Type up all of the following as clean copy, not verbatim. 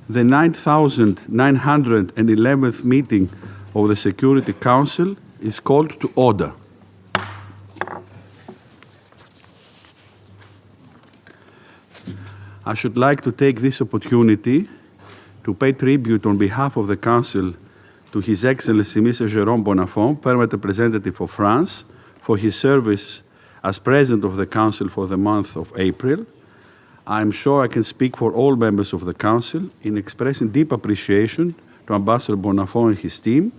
The 9,911th meeting of the Security Council is called to order. I should like to take this opportunity to pay tribute on behalf of the Council to His Excellency Mr. Jérôme Bonnafont, Permanent Representative of France, for his service as President of the Council for the month of April. I am sure I can speak for all members of the Council in expressing deep appreciation to Ambassador Bonnafont and his team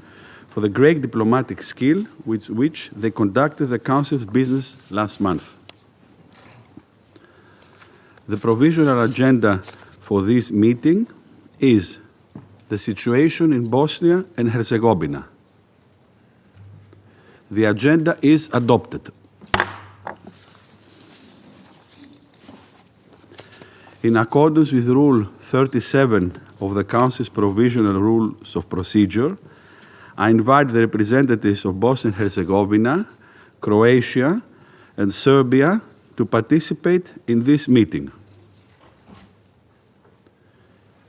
for the great diplomatic skill with which they conducted the Council's business last month. The provisional agenda for this meeting is the situation in Bosnia and Herzegovina. The agenda is adopted. In accordance with Rule 37 of the Council's Provisional Rules of Procedure, I invite the representatives of Bosnia and Herzegovina, Croatia, and Serbia to participate in this meeting.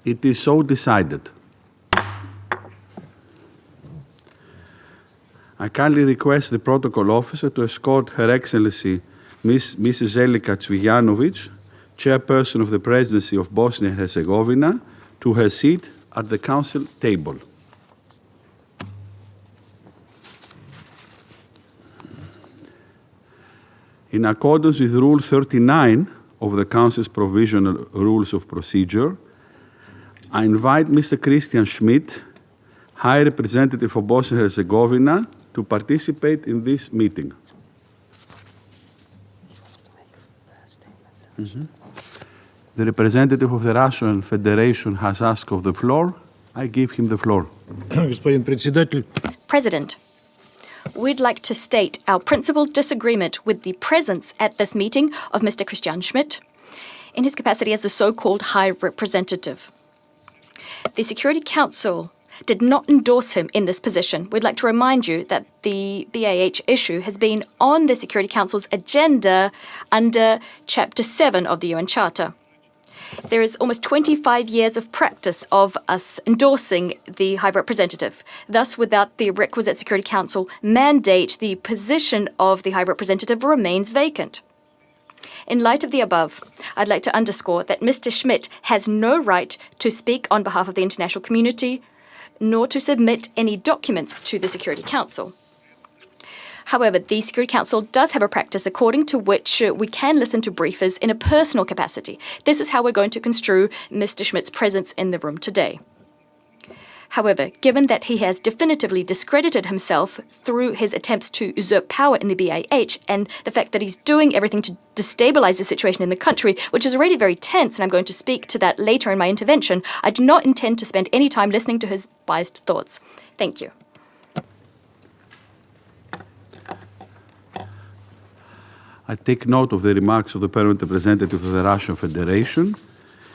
It is so decided. I kindly request the protocol officer to escort Her Excellency Mrs. Zelika Cvijanovic, Chairperson of the Presidency of Bosnia and Herzegovina, to her seat at the Council table. In accordance with Rule 39 of the Council's Provisional Rules of Procedure, I invite Mr. Christian Schmidt, High Representative for Bosnia and Herzegovina, to participate in this meeting. The representative of the Russian Federation has asked of the floor. I give him the floor. President, we'd like to state our principal disagreement with the presence at this meeting of Mr. Christian Schmidt in his capacity as the so-called High Representative. The Security Council did not endorse him in this position. We'd like to remind you that the BAH issue has been on the Security Council's agenda under Chapter 7 of the UN Charter. There is almost 25 years of practice of us endorsing the High Representative. Thus, without the requisite Security Council mandate, the position of the High Representative remains vacant. In light of the above, I'd like to underscore that Mr. Schmidt has no right to speak on behalf of the international community, nor to submit any documents to the Security Council. However, the Security Council does have a practice according to which we can listen to briefers in a personal capacity. This is how we're going to construe Mr. Schmidt's presence in the room today. However, given that he has definitively discredited himself through his attempts to usurp power in the BIH and the fact that he's doing everything to destabilize the situation in the country, which is already very tense, and I'm going to speak to that later in my intervention, I do not intend to spend any time listening to his biased thoughts. Thank you. I take note of the remarks of the Permanent Representative of the Russian Federation.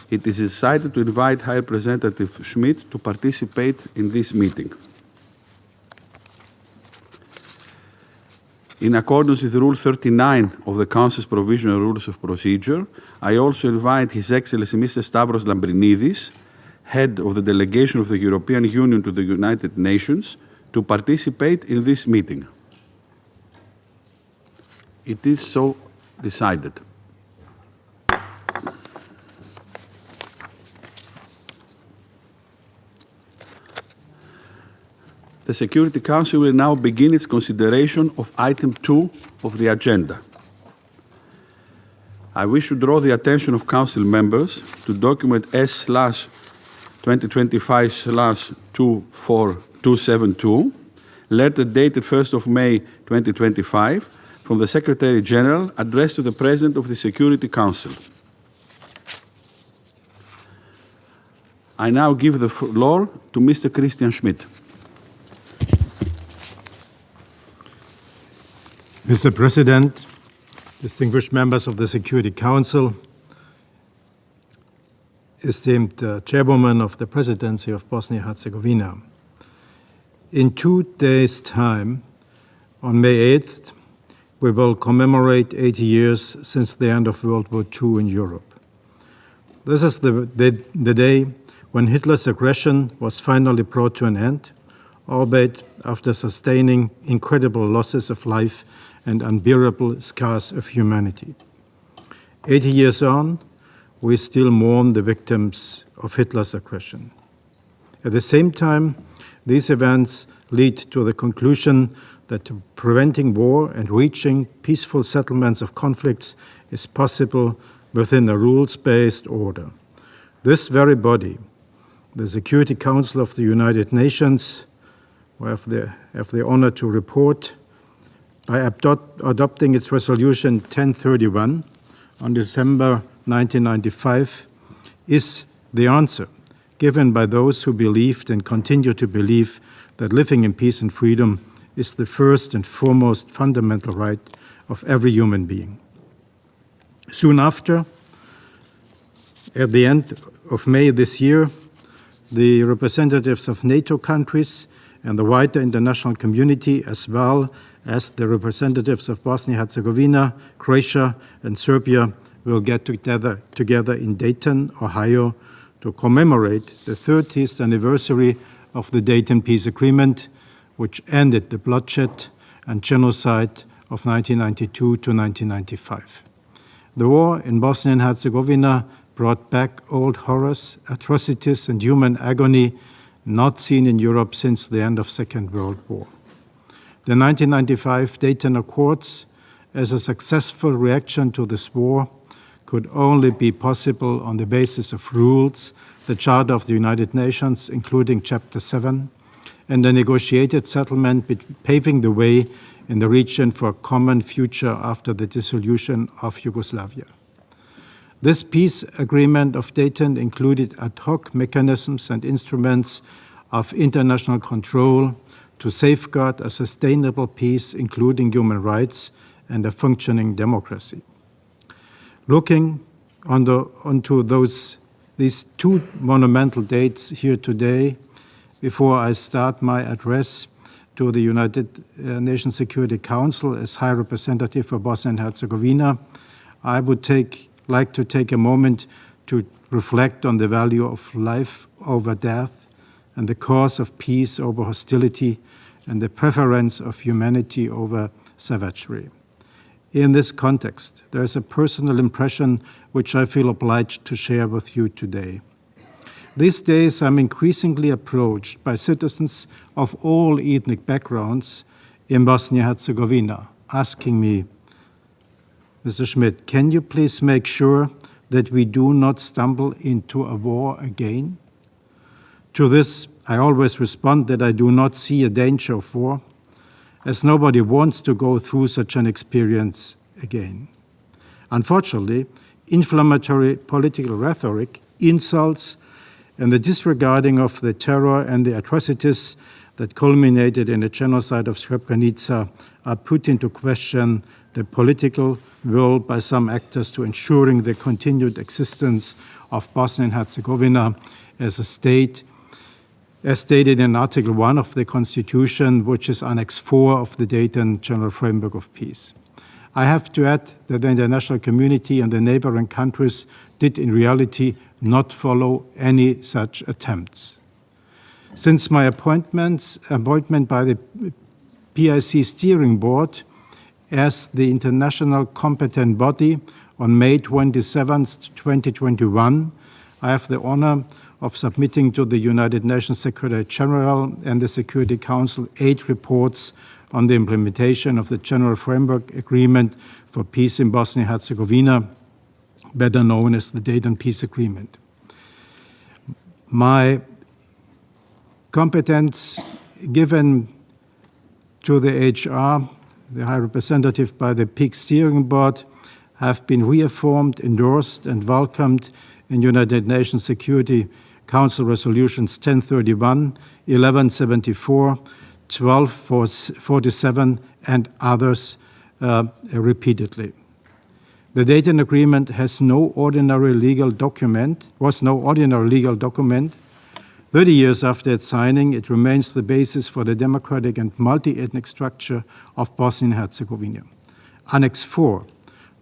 It is decided to invite High Representative Schmidt to participate in this meeting. In accordance with Rule 39 of the Council's Provisional Rules of Procedure, I also invite His Excellency Mr. Stavros Lambrinidis, Head of the Delegation of the European Union to the United Nations, to participate in this meeting. It is so decided. The Security Council will now begin its consideration of item 2 of the agenda. I wish to draw the attention of Council members to document S/2025/24272, letter dated 1st of May 2025, from the Secretary General addressed to the President of the Security Council. I now give the floor to Mr. Christian Schmidt. Mr. President, distinguished members of the Security Council, esteemed Chairwoman of the Presidency of Bosnia and Herzegovina. In 2 days' time, on May 8th, we will commemorate 80 years since the end of World War II in Europe. This is the day when Hitler's aggression was finally brought to an end, albeit after sustaining incredible losses of life and unbearable scars of humanity. 80 years on, we still mourn the victims of Hitler's aggression. At the same time, these events lead to the conclusion that preventing war and reaching peaceful settlements of conflicts is possible within a rules-based order. This very body, the Security Council of the United Nations, who have the honor to report, by adopting its resolution 1031 on December 1995, is the answer given by those who believed and continue to believe that living in peace and freedom is the first and foremost fundamental right of every human being. Soon after, at the end of May this year, the representatives of NATO countries and the wider international community, as well as the representatives of Bosnia and Herzegovina, Croatia, and Serbia, will get together in Dayton, Ohio, to commemorate the 30th anniversary of the Dayton Peace Agreement, which ended the bloodshed and genocide of 1992 to 1995. The war in Bosnia and Herzegovina brought back old horrors, atrocities, and human agony not seen in Europe since the end of the Second World War. The 1995 Dayton Accords, as a successful reaction to this war, could only be possible on the basis of rules, the Charter of the United Nations, including Chapter 7, and a negotiated settlement paving the way in the region for a common future after the dissolution of Yugoslavia. This peace agreement of Dayton included ad hoc mechanisms and instruments of international control to safeguard a sustainable peace, including human rights and a functioning democracy. Looking onto these two monumental dates here today, before I start my address to the United Nations Security Council as High Representative for Bosnia and Herzegovina, I would like to take a moment to reflect on the value of life over death and the cause of peace over hostility and the preference of humanity over savagery. In this context, there is a personal impression which I feel obliged to share with you today. These days, I'm increasingly approached by citizens of all ethnic backgrounds in Bosnia and Herzegovina, asking me, Mr. Schmidt, can you please make sure that we do not stumble into a war again? To this, I always respond that I do not see a danger of war, as nobody wants to go through such an experience again. Unfortunately, inflammatory political rhetoric, insults, and the disregarding of the terror and the atrocities that culminated in the genocide of Srebrenica are put into question the political will by some actors to ensuring the continued existence of Bosnia and Herzegovina as a state, as stated in Article 1 of the Constitution, which is Annex 4 of the Dayton General Framework of Peace. I have to add that the international community and the neighboring countries did in reality not follow any such attempts. Since my appointment by the PIC Steering Board as the international competent body on May 27, 2021, I have the honor of submitting to the United Nations Secretary General and the Security Council 8 reports on the implementation of the General Framework Agreement for Peace in Bosnia and Herzegovina, better known as the Dayton Peace Agreement. My competence given to the HR, the High Representative by the PIC Steering Board, have been reaffirmed, endorsed, and welcomed in United Nations Security Council Resolutions 1031, 1174, 1247, and others repeatedly. The Dayton Agreement was no ordinary legal document. 30 years after its signing, it remains the basis for the democratic and multi-ethnic structure of Bosnia and Herzegovina. Annex 4,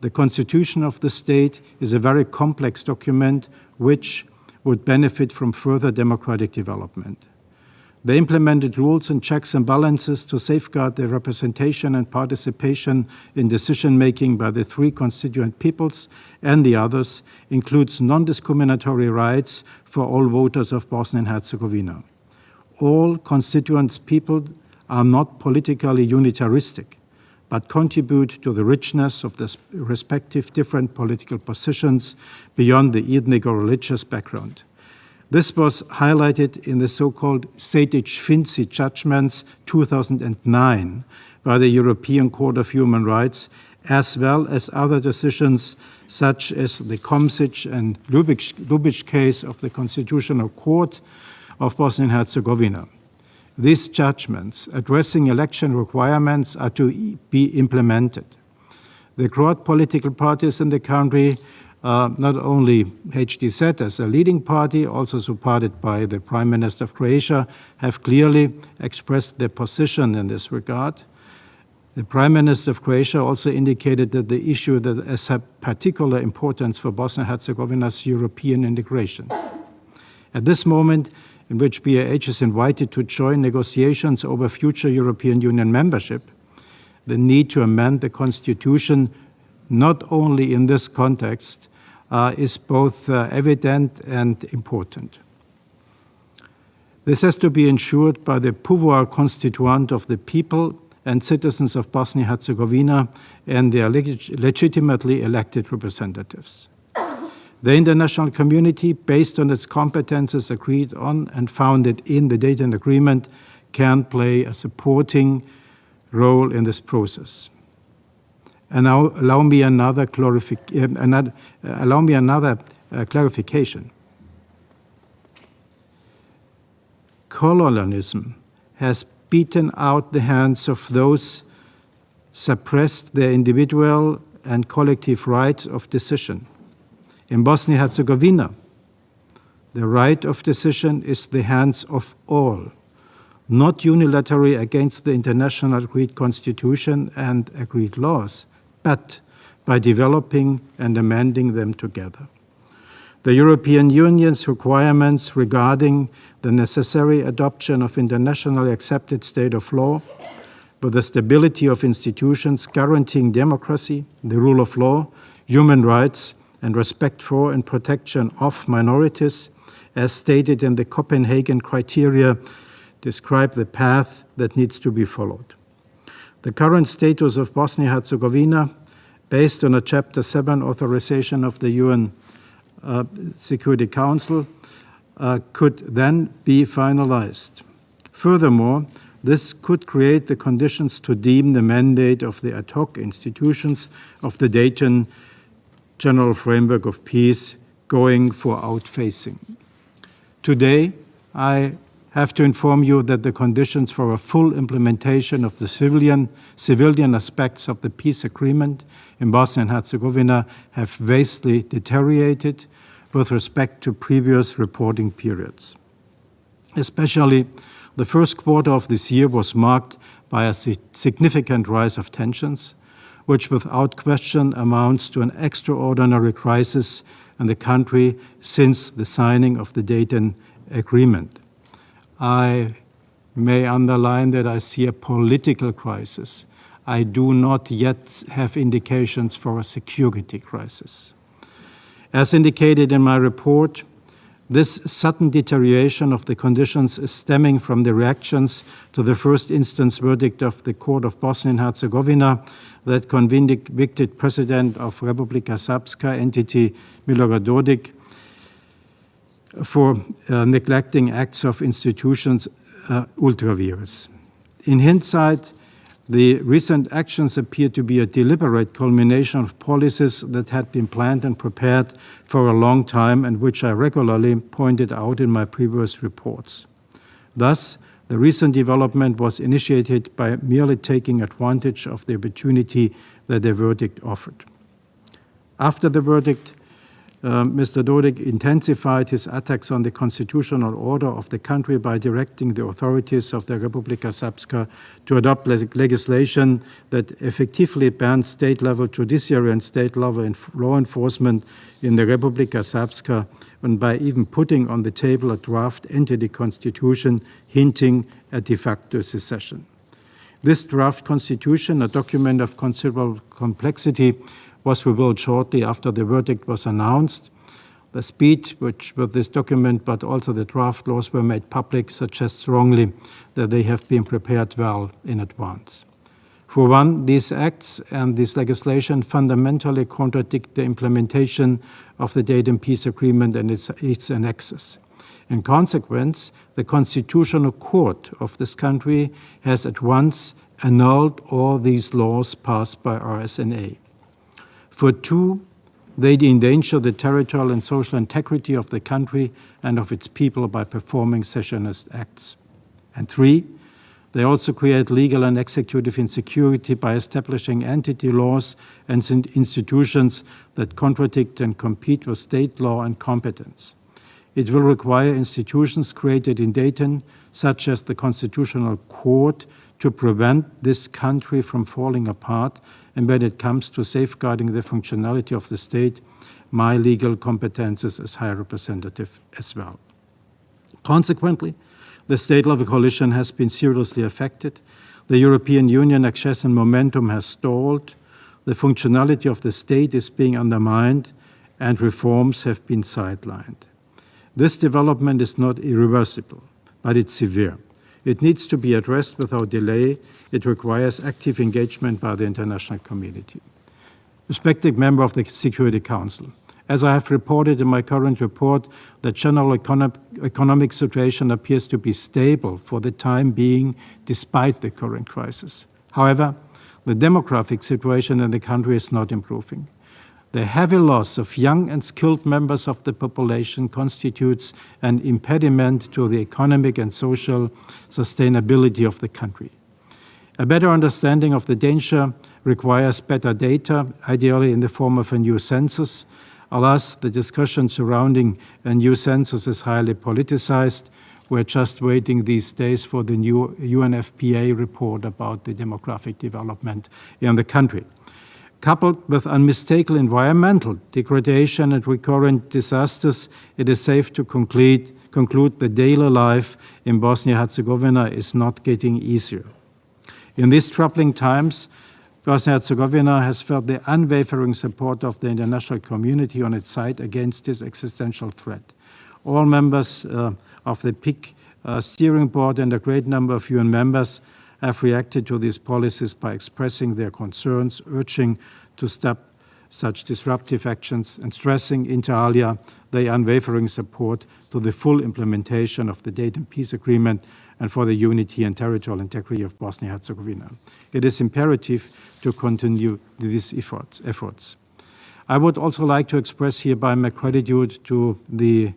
the Constitution of the state, is a very complex document which, would benefit from further democratic development. They implemented rules and checks and balances to safeguard the representation and participation in decision-making by the three constituent peoples, and the others includes non-discriminatory rights for all voters of Bosnia and Herzegovina. All constituent people are not politically unitaristic, but contribute to the richness of the respective different political positions beyond the ethnic or religious background. This was highlighted in the so-called Sejdic-Finci judgments 2009 by the European Court of Human Rights, as well as other decisions such as the Komšić and Ljubić case of the Constitutional Court of Bosnia and Herzegovina. These judgments addressing election requirements are to be implemented. The Croat political parties in the country, not only HDZ as a leading party, also supported by the Prime Minister of Croatia, have clearly expressed their position in this regard. The Prime Minister of Croatia also indicated that the issue that has particular importance for Bosnia and Herzegovina's European integration. At this moment, in which BiH is invited to join negotiations over future European Union membership, the need to amend the constitution, not only in this context, is both evident and important. This has to be ensured by the pouvoir constituant of the people and citizens of Bosnia and Herzegovina and their legitimately elected representatives. The international community, based on its competences agreed on and founded in the Dayton Agreement, can play a supporting role in this process. And now allow me another clarification. Colonialism has beaten out the hands of those suppressed their individual and collective rights of decision. In Bosnia and Herzegovina, the right of decision is the hands of all, not unilaterally against the international agreed constitution and agreed laws, but by developing and amending them together. The European Union's requirements regarding the necessary adoption of internationally accepted state of law, with the stability of institutions guaranteeing democracy, the rule of law, human rights, and respect for and protection of minorities, as stated in the Copenhagen criteria, describe the path that needs to be followed. The current status of Bosnia and Herzegovina, based on a Chapter 7 authorization of the UN Security Council, could then be finalized. Furthermore, this could create the conditions to deem the mandate of the ad hoc institutions of the Dayton General Framework of Peace going for outfacing. Today, I have to inform you that the conditions for a full implementation of the civilian aspects of the peace agreement in Bosnia and Herzegovina have vastly deteriorated with respect to previous reporting periods. Especially, the first quarter of this year was marked by a significant rise of tensions, which without question amounts to an extraordinary crisis in the country since the signing of the Dayton Agreement. I may underline that I see a political crisis. I do not yet have indications for a security crisis. As indicated in my report, this sudden deterioration of the conditions is stemming from the reactions to the first instance verdict of the Court of Bosnia and Herzegovina that convicted President of Republika Srpska entity Milorad Dodik for neglecting acts of institutions ultra vires. In hindsight, the recent actions appear to be a deliberate culmination of policies that had been planned and prepared for a long time and which I regularly pointed out in my previous reports. Thus, the recent development was initiated by merely taking advantage of the opportunity that the verdict offered. After the verdict, Mr. Dodik intensified his attacks on the constitutional order of the country by directing the authorities of the Republika Srpska to adopt legislation that effectively bans state-level judiciary and state-level law enforcement in the Republika Srpska, and by even putting on the table a draft entity constitution hinting at de facto secession. This draft constitution, a document of considerable complexity, was revealed shortly after the verdict was announced. The speed with this document, but also the draft laws were made public, suggests strongly that they have been prepared well in advance. For one, these acts and this legislation fundamentally contradict the implementation of the Dayton Peace Agreement and its annexes. In consequence, the Constitutional Court of this country has at once annulled all these laws passed by RSNA. For two, they endanger the territorial and social integrity of the country and of its people by performing secessionist acts. And three, they also create legal and executive insecurity by establishing entity laws and institutions that contradict and compete with state law and competence. It will require institutions created in Dayton, such as the Constitutional Court, to prevent this country from falling apart, and when it comes to safeguarding the functionality of the state, my legal competences as High Representative as well. Consequently, the state-level coalition has been seriously affected. The European Union accession momentum has stalled. The functionality of the state is being undermined, and reforms have been sidelined. This development is not irreversible, but it's severe. It needs to be addressed without delay. It requires active engagement by the international community. Respected member of the Security Council, as I have reported in my current report, the general economic situation appears to be stable for the time being, despite the current crisis. However, the demographic situation in the country is not improving. The heavy loss of young and skilled members of the population constitutes an impediment to the economic and social sustainability of the country. A better understanding of the danger requires better data, ideally in the form of a new census. Alas, the discussion surrounding a new census is highly politicized. We're just waiting these days for the new UNFPA report about the demographic development in the country. Coupled with unmistakable environmental degradation and recurrent disasters, it is safe to conclude that daily life in Bosnia-Herzegovina is not getting easier. In these troubling times, Bosnia-Herzegovina has felt the unwavering support of the international community on its side against this existential threat. All members of the PIC steering board and a great number of UN members have reacted to these policies by expressing their concerns, urging to stop such disruptive actions, and stressing inter alia their unwavering support to the full implementation of the Dayton Peace Agreement and for the unity and territorial integrity of Bosnia-Herzegovina. It is imperative to continue these efforts. I would also like to express hereby my gratitude to the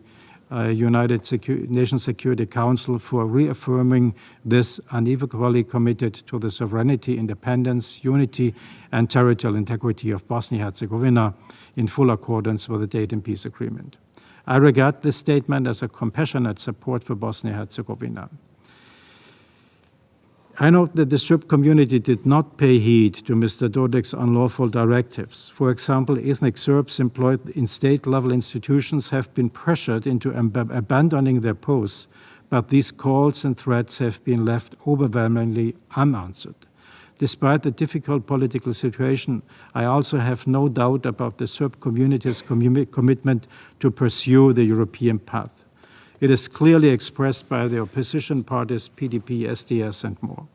United Nations Security Council for reaffirming this unequivocally committed to the sovereignty, independence, unity, and territorial integrity of Bosnia-Herzegovina in full accordance with the Dayton Peace Agreement. I regard this statement as a compassionate support for Bosnia-Herzegovina. I note that the Serb community did not pay heed to Mr. Dodik's unlawful directives. For example, ethnic Serbs employed in state-level institutions have been pressured into abandoning their posts, but these calls and threats have been left overwhelmingly unanswered. Despite the difficult political situation, I also have no doubt about the Serb community's commitment to pursue the European path. It is clearly expressed by the opposition parties, PDP, SDS, and more.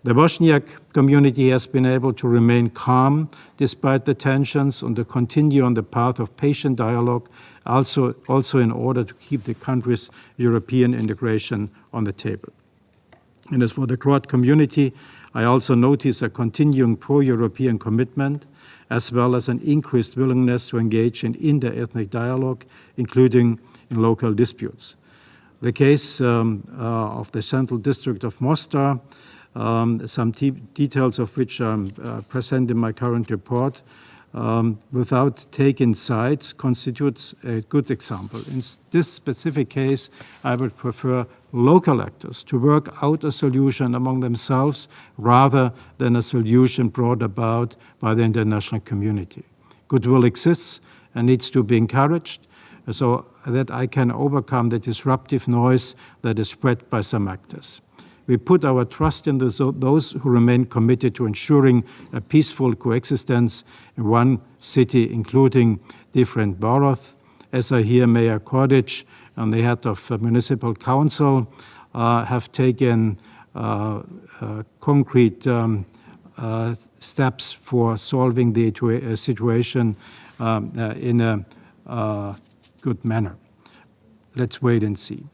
The Bosniak community has been able to remain calm despite the tensions and to continue on the path of patient dialogue, also in order to keep the country's European integration on the table. And as for the Croat community, I also notice a continuing pro-European commitment, as well as an increased willingness to engage in inter-ethnic dialogue, including in local disputes. The case of the Central District of Mostar, some details of which are present in my current report, without taking sides constitutes a good example. In this specific case, I would prefer local actors to work out a solution among themselves rather than a solution brought about by the international community. Goodwill exists and needs to be encouraged so that I can overcome the disruptive noise that is spread by some actors. We put our trust in those who remain committed to ensuring a peaceful coexistence in one city, including different boroughs. As I hear Mayor Kodic and the head of municipal council have taken concrete steps for solving the situation in a good manner. Let's wait and see.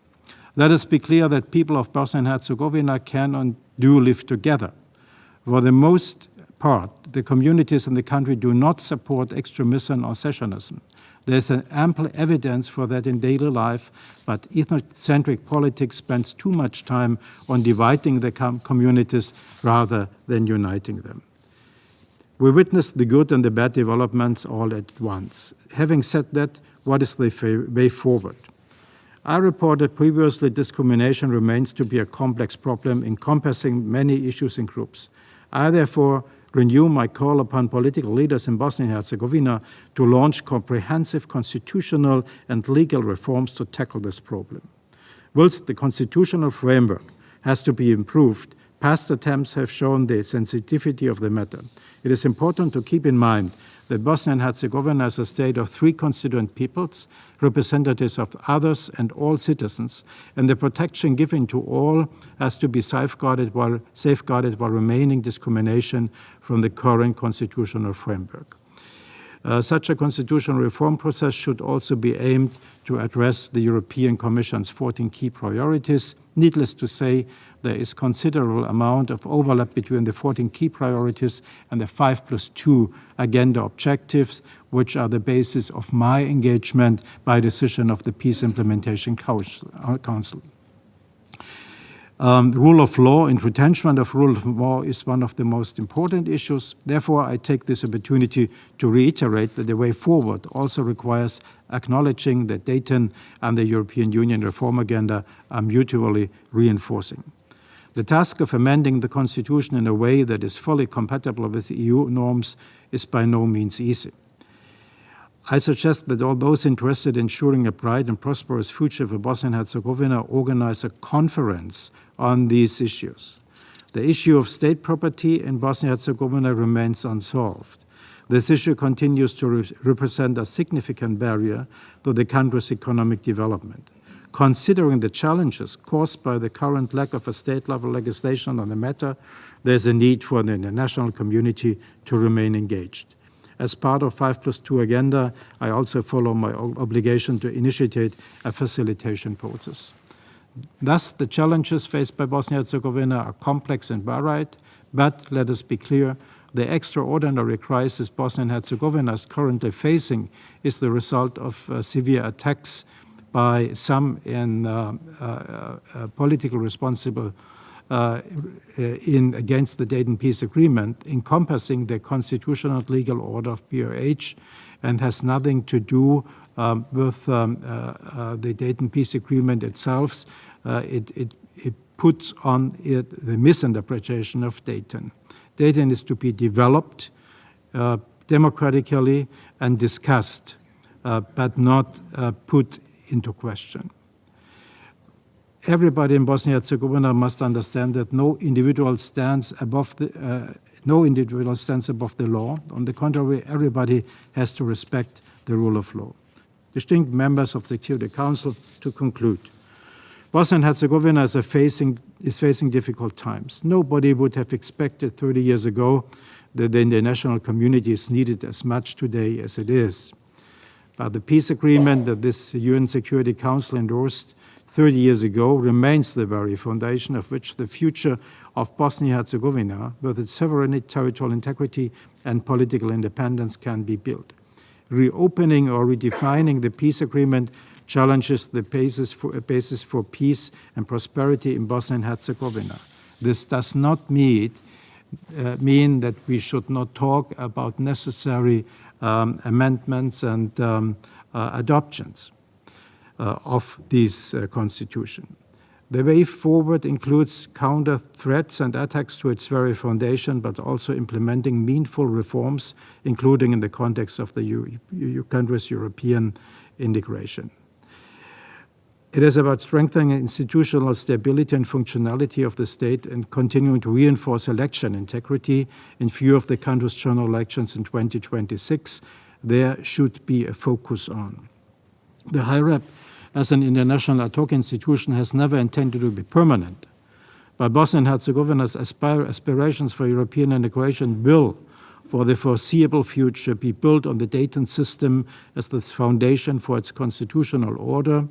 Let us be clear that people of Bosnia and Herzegovina can and do live together. For the most part, the communities in the country do not support extremism or secessionism. There's an ample evidence for that in daily life, but ethnocentric politics spends too much time on dividing the communities rather than uniting them. We witness the good and the bad developments all at once. Having said that, what is the way forward? I reported previously discrimination remains to be a complex problem encompassing many issues and groups. I therefore renew my call upon political leaders in Bosnia and Herzegovina to launch comprehensive constitutional and legal reforms to tackle this problem. Whilst the constitutional framework has to be improved, past attempts have shown the sensitivity of the matter. It is important to keep in mind that Bosnia and Herzegovina is a state of 3 constituent peoples, representatives of others and all citizens, and the protection given to all has to be safeguarded while remaining discrimination from the current constitutional framework. Such a constitutional reform process should also be aimed to address the European Commission's 14 key priorities. Needless to say, there is considerable amount of overlap between the 14 key priorities and the 5+2 agenda objectives, which are the basis of my engagement by decision of the Peace Implementation Council. The rule of law and retrenchment of rule of law is one of the most important issues. Therefore, I take this opportunity to reiterate that the way forward also requires acknowledging that Dayton and the European Union reform agenda are mutually reinforcing. The task of amending the Constitution in a way that is fully compatible with EU norms is by no means easy. I suggest that all those interested in ensuring a bright and prosperous future for Bosnia and Herzegovina organize a conference on these issues. The issue of state property in Bosnia and Herzegovina remains unsolved. This issue continues to represent a significant barrier to the country's economic development. Considering the challenges caused by the current lack of a state-level legislation on the matter, there is a need for the international community to remain engaged. As part of 5+2 agenda, I also follow my obligation to initiate a facilitation process. Thus, the challenges faced by Bosnia and Herzegovina are complex and varied, but let us be clear, the extraordinary crisis Bosnia and Herzegovina is currently facing is the result of severe attacks by some in political responsible against the Dayton Peace Agreement, encompassing the constitutional legal order of BOH, and has nothing to do with the Dayton Peace Agreement itself. It puts on it the misinterpretation of Dayton. Dayton is to be developed democratically and discussed, but not put into question. Everybody in Bosnia and Herzegovina must understand that no individual stands above the law. On the contrary, everybody has to respect the rule of law. Distinct members of the Executive Council, to conclude, Bosnia and Herzegovina is facing difficult times. Nobody would have expected 30 years ago that the international community is needed as much today as it is. But the peace agreement that this UN Security Council endorsed 30 years ago remains the very foundation of which the future of Bosnia and Herzegovina, with its sovereignty, territorial integrity, and political independence, can be built. Reopening or redefining the peace agreement challenges the basis for peace and prosperity in Bosnia and Herzegovina. This does not mean that we should not talk about necessary amendments and adoptions of this constitution. The way forward includes counter threats and attacks to its very foundation, but also implementing meaningful reforms, including in the context of the country's European integration. It is about strengthening institutional stability and functionality of the state and continuing to reinforce election integrity in view of the country's general elections in 2026. There should be a focus on. The High Rep, as an international ad hoc institution, has never intended to be permanent. But Bosnia and Herzegovina's aspirations for European integration will, for the foreseeable future, be built on the Dayton system as the foundation for its constitutional order,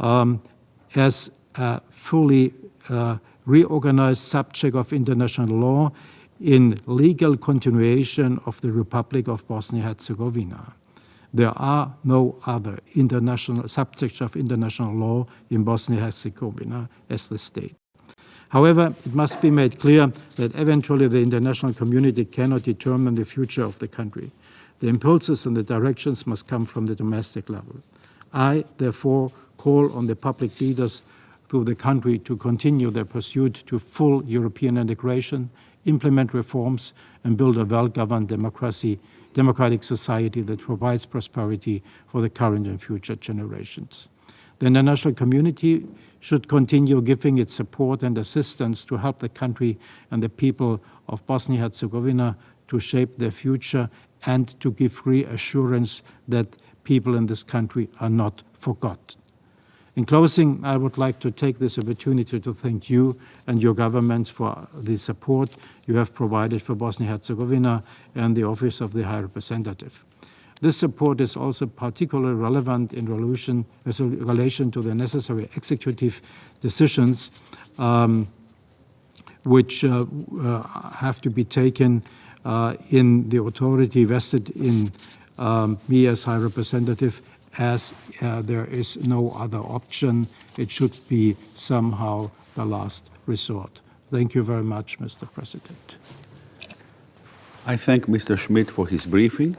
as a fully reorganized subject of international law in legal continuation of the Republic of Bosnia-Herzegovina. There are no other international subjects of international law in Bosnia-Herzegovina as the state. However, it must be made clear that eventually the international community cannot determine the future of the country. The impulses and the directions must come from the domestic level. I, therefore, call on the public leaders through the country to continue their pursuit to full European integration, implement reforms, and build a well-governed democratic society that provides prosperity for the current and future generations. The international community should continue giving its support and assistance to help the country and the people of Bosnia-Herzegovina to shape their future and to give reassurance that people in this country are not forgotten. In closing, I would like to take this opportunity to thank you and your governments for the support you have provided for Bosnia-Herzegovina and the Office of the High Representative. This support is also particularly relevant in relation to the necessary executive decisions which have to be taken in the authority vested in me as High Representative, as there is no other option. It should be somehow the last resort. Thank you very much, Mr. President. I thank Mr. Schmidt for his briefing.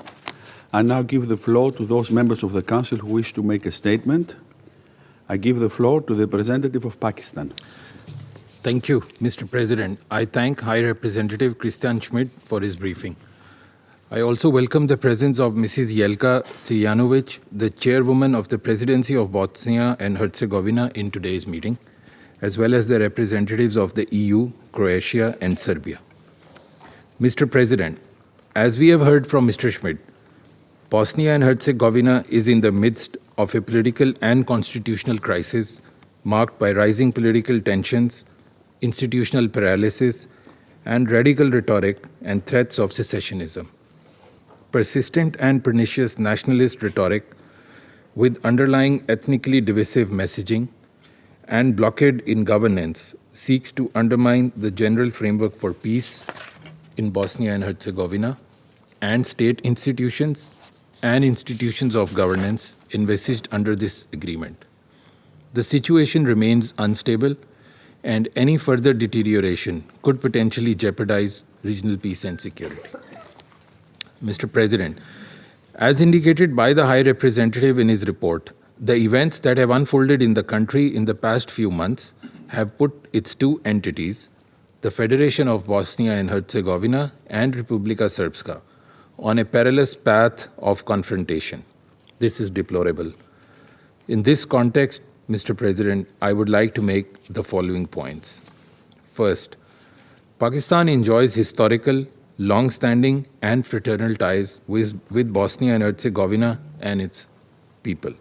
I now give the floor to those members of the Council who wish to make a statement. I give the floor to the representative of Pakistan. Thank you, Mr. President. I thank High Representative Christian Schmidt for his briefing. I also welcome the presence of Mrs. Jelka Sijanovic, the chairwoman of the Presidency of Bosnia and Herzegovina, in today's meeting, as well as the representatives of the EU, Croatia, and Serbia. Mr. President, as we have heard from Mr. Schmidt, Bosnia and Herzegovina is in the midst of a political and constitutional crisis marked by rising political tensions, institutional paralysis, and radical rhetoric and threats of secessionism. Persistent and pernicious nationalist rhetoric with underlying ethnically divisive messaging and blockade in governance seeks to undermine the general framework for peace in Bosnia and Herzegovina and state institutions and institutions of governance envisaged under this agreement. The situation remains unstable, and any further deterioration could potentially jeopardize regional peace and security. Mr. President, as indicated by the High Representative in his report, the events that have unfolded in the country in the past few months have put its two entities, the Federation of Bosnia and Herzegovina and Republika Srpska, on a perilous path of confrontation. This is deplorable. In this context, Mr. President, I would like to make the following points. First, Pakistan enjoys historical, long-standing and fraternal ties with Bosnia and Herzegovina and its people.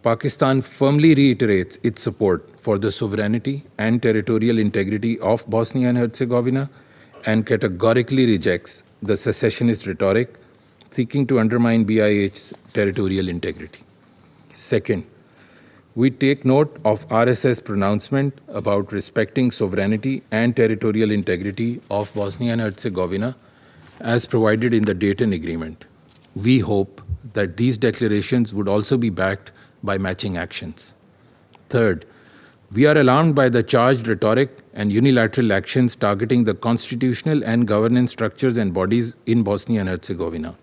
Pakistan firmly reiterates its support for the sovereignty and territorial integrity of Bosnia and Herzegovina and categorically rejects the secessionist rhetoric seeking to undermine BIH's territorial integrity. Second, we take note of RSS pronouncement about respecting sovereignty and territorial integrity of Bosnia and Herzegovina as provided in the Dayton Agreement. We hope that these declarations would also be backed by matching actions. Third, we are alarmed by the charged rhetoric and unilateral actions targeting the constitutional and governance structures and bodies in Bosnia and Herzegovina.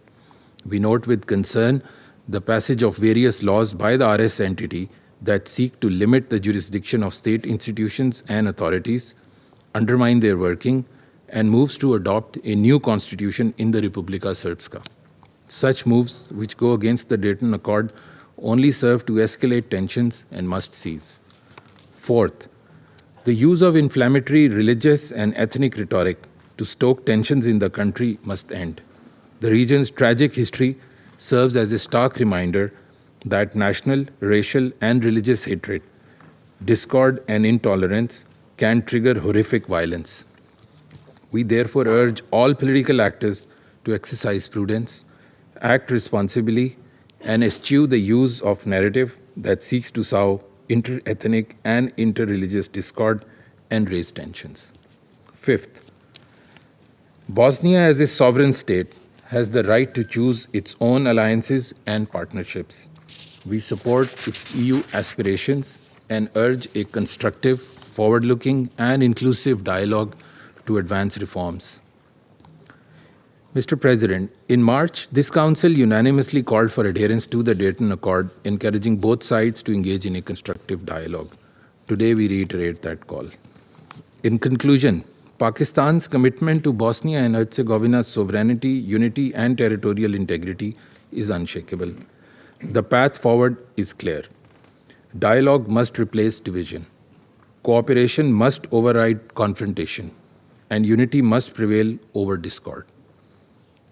We note with concern the passage of various laws by the RS entity that seek to limit the jurisdiction of state institutions and authorities, undermine their working, and moves to adopt a new constitution in the Republika Srpska. Such moves, which go against the Dayton Accord, only serve to escalate tensions and must cease. Fourth, the use of inflammatory religious and ethnic rhetoric to stoke tensions in the country must end. The region's tragic history serves as a stark reminder that national, racial, and religious hatred, discord, and intolerance can trigger horrific violence. We therefore urge all political actors to exercise prudence, act responsibly, and eschew the use of narrative that seeks to sow inter-ethnic and inter-religious discord and raise tensions. Fifth, Bosnia as a sovereign state has the right to choose its own alliances and partnerships. We support its EU aspirations and urge a constructive, forward-looking, and inclusive dialogue to advance reforms. Mr. President, in March, this Council unanimously called for adherence to the Dayton Accord, encouraging both sides to engage in a constructive dialogue. Today, we reiterate that call. In conclusion, Pakistan's commitment to Bosnia and Herzegovina's sovereignty, unity, and territorial integrity is unshakable. The path forward is clear. Dialogue must replace division. Cooperation must override confrontation, and unity must prevail over discord.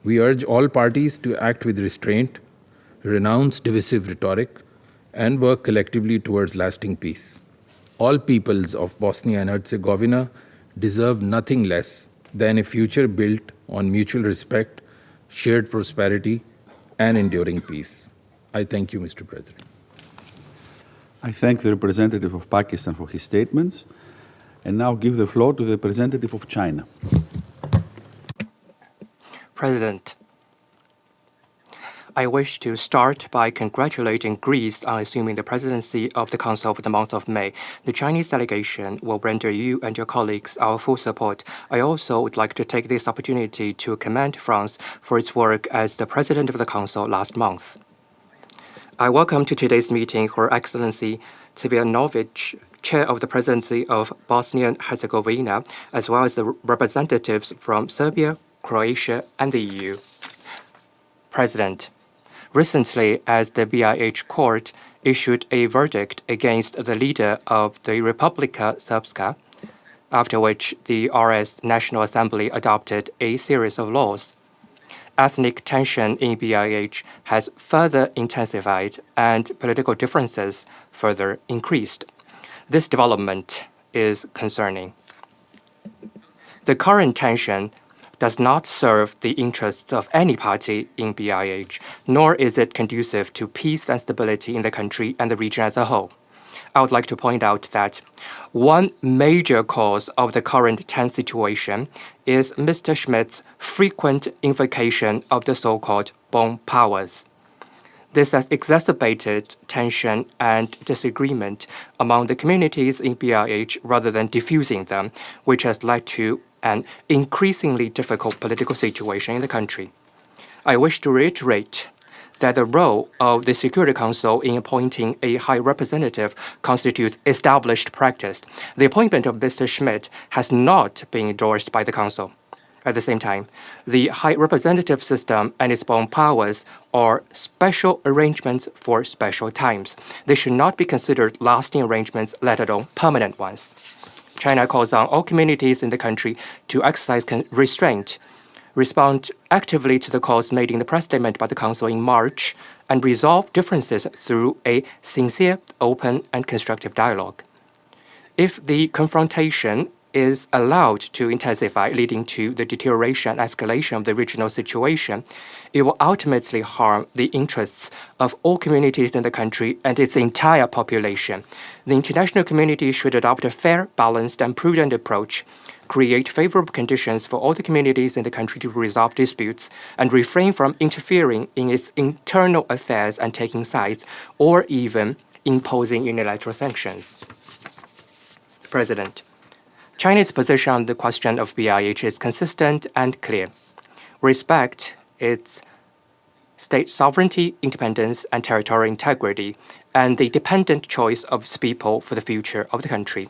We urge all parties to act with restraint, renounce divisive rhetoric, and work collectively towards lasting peace. All peoples of Bosnia and Herzegovina deserve nothing less than a future built on mutual respect, shared prosperity, and enduring peace. I thank you, Mr. President. I thank the representative of Pakistan for his statements, and now give the floor to the representative of China. President, I wish to start by congratulating Greece on assuming the presidency of the Council for the month of May. The Chinese delegation will render you and your colleagues our full support. I also would like to take this opportunity to commend France for its work as the president of the Council last month. I welcome to today's meeting Her Excellency Tsvetanovich, Chair of the Presidency of Bosnia and Herzegovina, as well as the representatives from Serbia, Croatia, and the EU. President, recently, as the BIH court issued a verdict against the leader of the Republika Srpska, after which the RS National Assembly adopted a series of laws. Ethnic tension in BIH has further intensified and political differences further increased. This development is concerning. The current tension does not serve the interests of any party in BIH, nor is it conducive to peace and stability in the country and the region as a whole. I would like to point out that one major cause of the current tense situation is Mr. Schmidt's frequent invocation of the so-called bomb powers. This has exacerbated tension and disagreement among the communities in BIH rather than diffusing them, which has led to an increasingly difficult political situation in the country. I wish to reiterate that the role of the Security Council in appointing a High Representative constitutes established practice. The appointment of Mr. Schmidt has not been endorsed by the Council. At the same time, the High Representative system and its own powers are special arrangements for special times. They should not be considered lasting arrangements, let alone permanent ones. China calls on all communities in the country to exercise restraint, respond actively to the calls made in the press statement by the Council in March, and resolve differences through a sincere, open, and constructive dialogue. If the confrontation is allowed to intensify, leading to the deterioration and escalation of the regional situation, it will ultimately harm the interests of all communities in the country and its entire population. The international community should adopt a fair, balanced, and prudent approach, create favorable conditions for all the communities in the country to resolve disputes, and refrain from interfering in its internal affairs and taking sides, or even imposing unilateral sanctions. President, China's position on the question of BIH is consistent and clear. Respect its state sovereignty, independence, and territorial integrity, and the dependent choice of its people for the future of the country.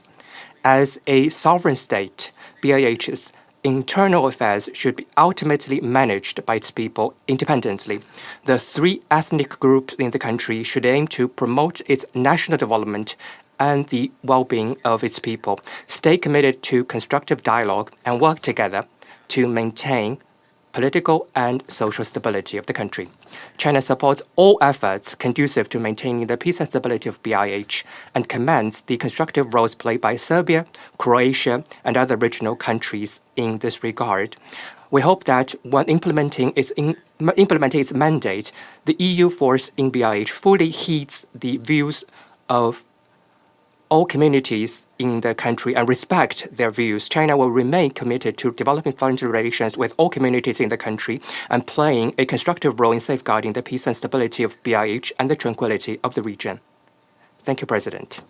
As a sovereign state, BIH's internal affairs should be ultimately managed by its people independently. The three ethnic groups in the country should aim to promote its national development and the well-being of its people, stay committed to constructive dialogue, and work together to maintain political and social stability of the country. China supports all efforts conducive to maintaining the peace and stability of BIH and commends the constructive roles played by Serbia, Croatia, and other regional countries in this regard. We hope that when implementing its mandate, the EU force in BIH fully heeds the views of all communities in the country and respect their views. China will remain committed to developing friendly relations with all communities in the country and playing a constructive role in safeguarding the peace and stability of BIH and the tranquility of the region. Thank you, President.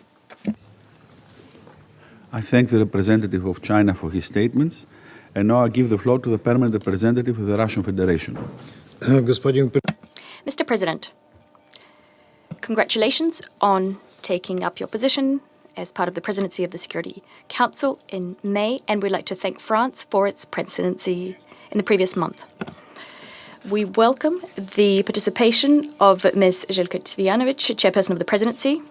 I thank the representative of China for his statements. And now I give the floor to the permanent representative of the Russian Federation. Mr. President, congratulations on taking up your position as part of the presidency of the Security Council in May, and we'd like to thank France for its presidency in the previous month. We welcome the participation of Ms. Jelka Tsvijanovic, chairperson of the presidency,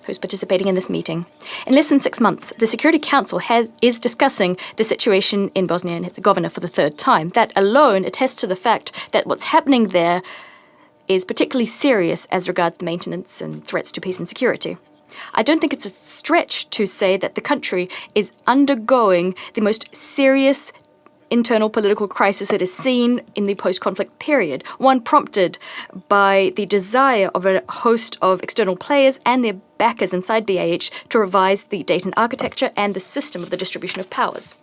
who's participating in this meeting. In less than 6 months, the Security Council is discussing the situation in Bosnia and Herzegovina for the third time. That alone attests to the fact that what's happening there is particularly serious as regards the maintenance and threats to peace and security. I don't think it's a stretch to say that the country is undergoing the most serious internal political crisis it has seen in the post-conflict period, one prompted by the desire of a host of external players and their backers inside BIH to revise the Dayton architecture and the system of the distribution of powers.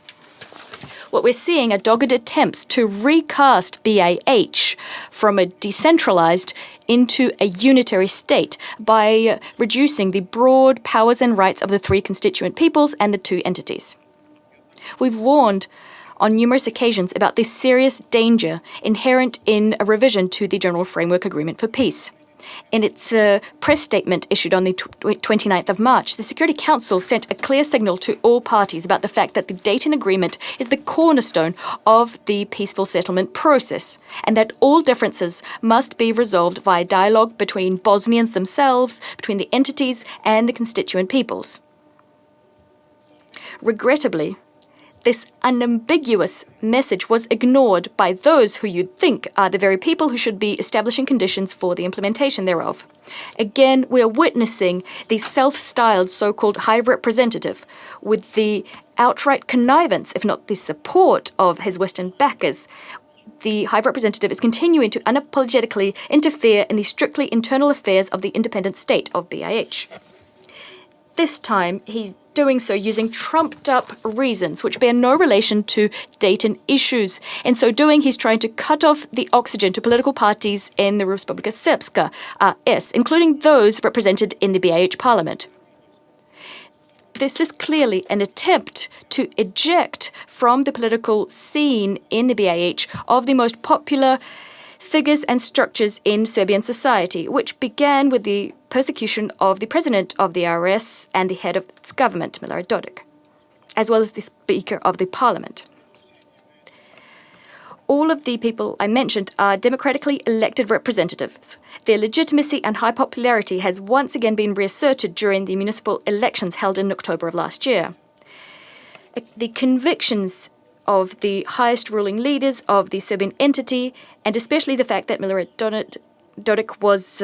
What we're seeing are dogged attempts to recast BIH from a decentralized into a unitary state by reducing the broad powers and rights of the three constituent peoples and the two entities. We've warned on numerous occasions about this serious danger inherent in a revision to the General Framework Agreement for Peace. In its press statement issued on the 29th of March, the Security Council sent a clear signal to all parties about the fact that the Dayton Agreement is the cornerstone of the peaceful settlement process, and that all differences must be resolved via dialogue between Bosnians themselves, between the entities, and the constituent peoples. Regrettably, this unambiguous message was ignored by those who you'd think are the very people who should be establishing conditions for the implementation thereof. Again, we are witnessing the self-styled so-called High Representative, with the outright connivance, if not the support, of his Western backers. The High Representative is continuing to unapologetically interfere in the strictly internal affairs of the independent state of BIH. This time, he's doing so using trumped-up reasons which bear no relation to Dayton issues. In so doing, he's trying to cut off the oxygen to political parties in the Republika Srpska, RS, including those represented in the BIH parliament. This is clearly an attempt to eject from the political scene in the BIH of the most popular figures and structures in Serbian society, which began with the persecution of the president of the RS and the head of its government, Milorad Dodik, as well as the Speaker of the Parliament. All of the people I mentioned are democratically elected representatives. Their legitimacy and high popularity has once again been reasserted during the municipal elections held in October of last year. The convictions of the highest ruling leaders of the Serbian entity, and especially the fact that Milorad Dodik was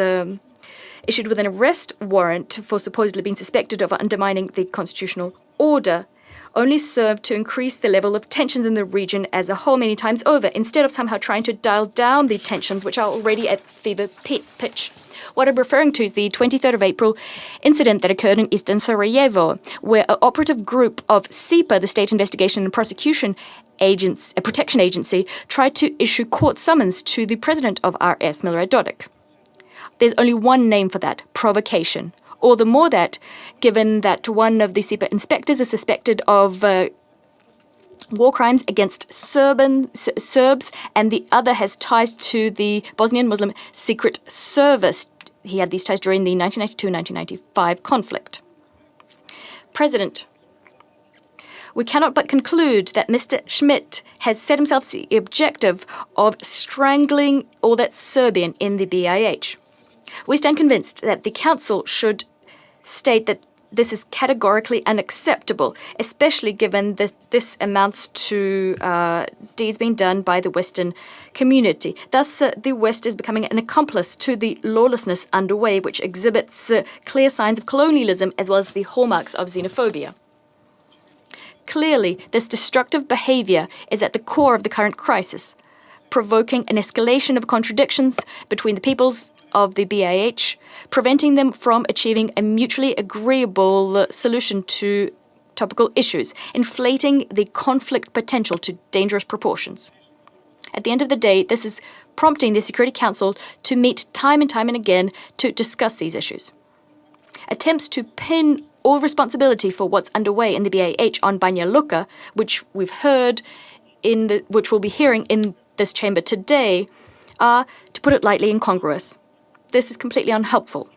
issued with an arrest warrant for supposedly being suspected of undermining the constitutional order, only served to increase the level of tensions in the region as a whole many times over, instead of somehow trying to dial down the tensions which are already at fever pitch. What I'm referring to is the 23rd of April incident that occurred in eastern Sarajevo, where an operative group of SIPA, the State Investigation and Protection Agency, tried to issue court summons to the president of RS, Milorad Dodik. There's only one name for that: provocation. All the more that, given that one of the SIPA inspectors is suspected of war crimes against Serbs, and the other has ties to the Bosnian Muslim Secret Service. He had these ties during the 1992-1995 conflict. President, we cannot but conclude that Mr. Schmidt has set himself the objective of strangling all that's Serbian in the BIH. We stand convinced that the Council should state that this is categorically unacceptable, especially given that this amounts to deeds being done by the Western community. Thus, the West is becoming an accomplice to the lawlessness underway, which exhibits clear signs of colonialism as well as the hallmarks of xenophobia. Clearly, this destructive behavior is at the core of the current crisis, provoking an escalation of contradictions between the peoples of the BIH, preventing them from achieving a mutually agreeable solution to topical issues, inflating the conflict potential to dangerous proportions. At the end of the day, this is prompting the Security Council to meet time and again to discuss these issues. Attempts to pin all responsibility for what's underway in the BIH on Banja Luka, which we've heard which we'll be hearing in this chamber today, are, to put it lightly, incongruous. This is completely unhelpful.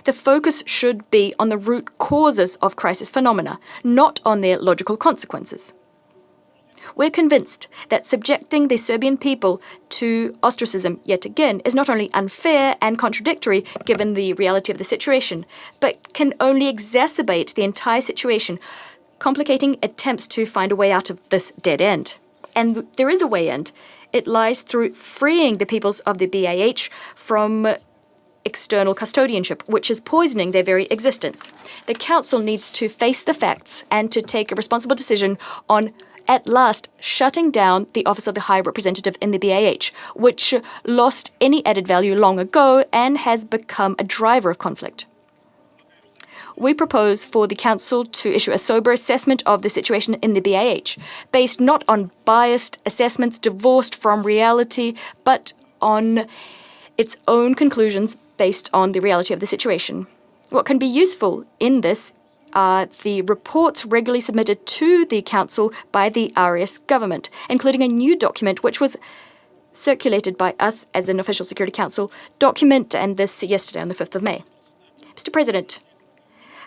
The focus should be on the root causes of crisis phenomena, not on their logical consequences. We're convinced that subjecting the Serbian people to ostracism yet again is not only unfair and contradictory given the reality of the situation, but can only exacerbate the entire situation, complicating attempts to find a way out of this dead end. And there is a way end. It lies through freeing the peoples of the BIH from external custodianship, which is poisoning their very existence. The Council needs to face the facts and to take a responsible decision on, at last, shutting down the Office of the High Representative in the BIH, which lost any added value long ago and has become a driver of conflict. We propose for the Council to issue a sober assessment of the situation in the BIH, based not on biased assessments divorced from reality, but on its own conclusions based on the reality of the situation. What can be useful in this are the reports regularly submitted to the Council by the RS government, including a new document which was circulated by us as an official Security Council document, and this yesterday on the 5th of May. Mr. President,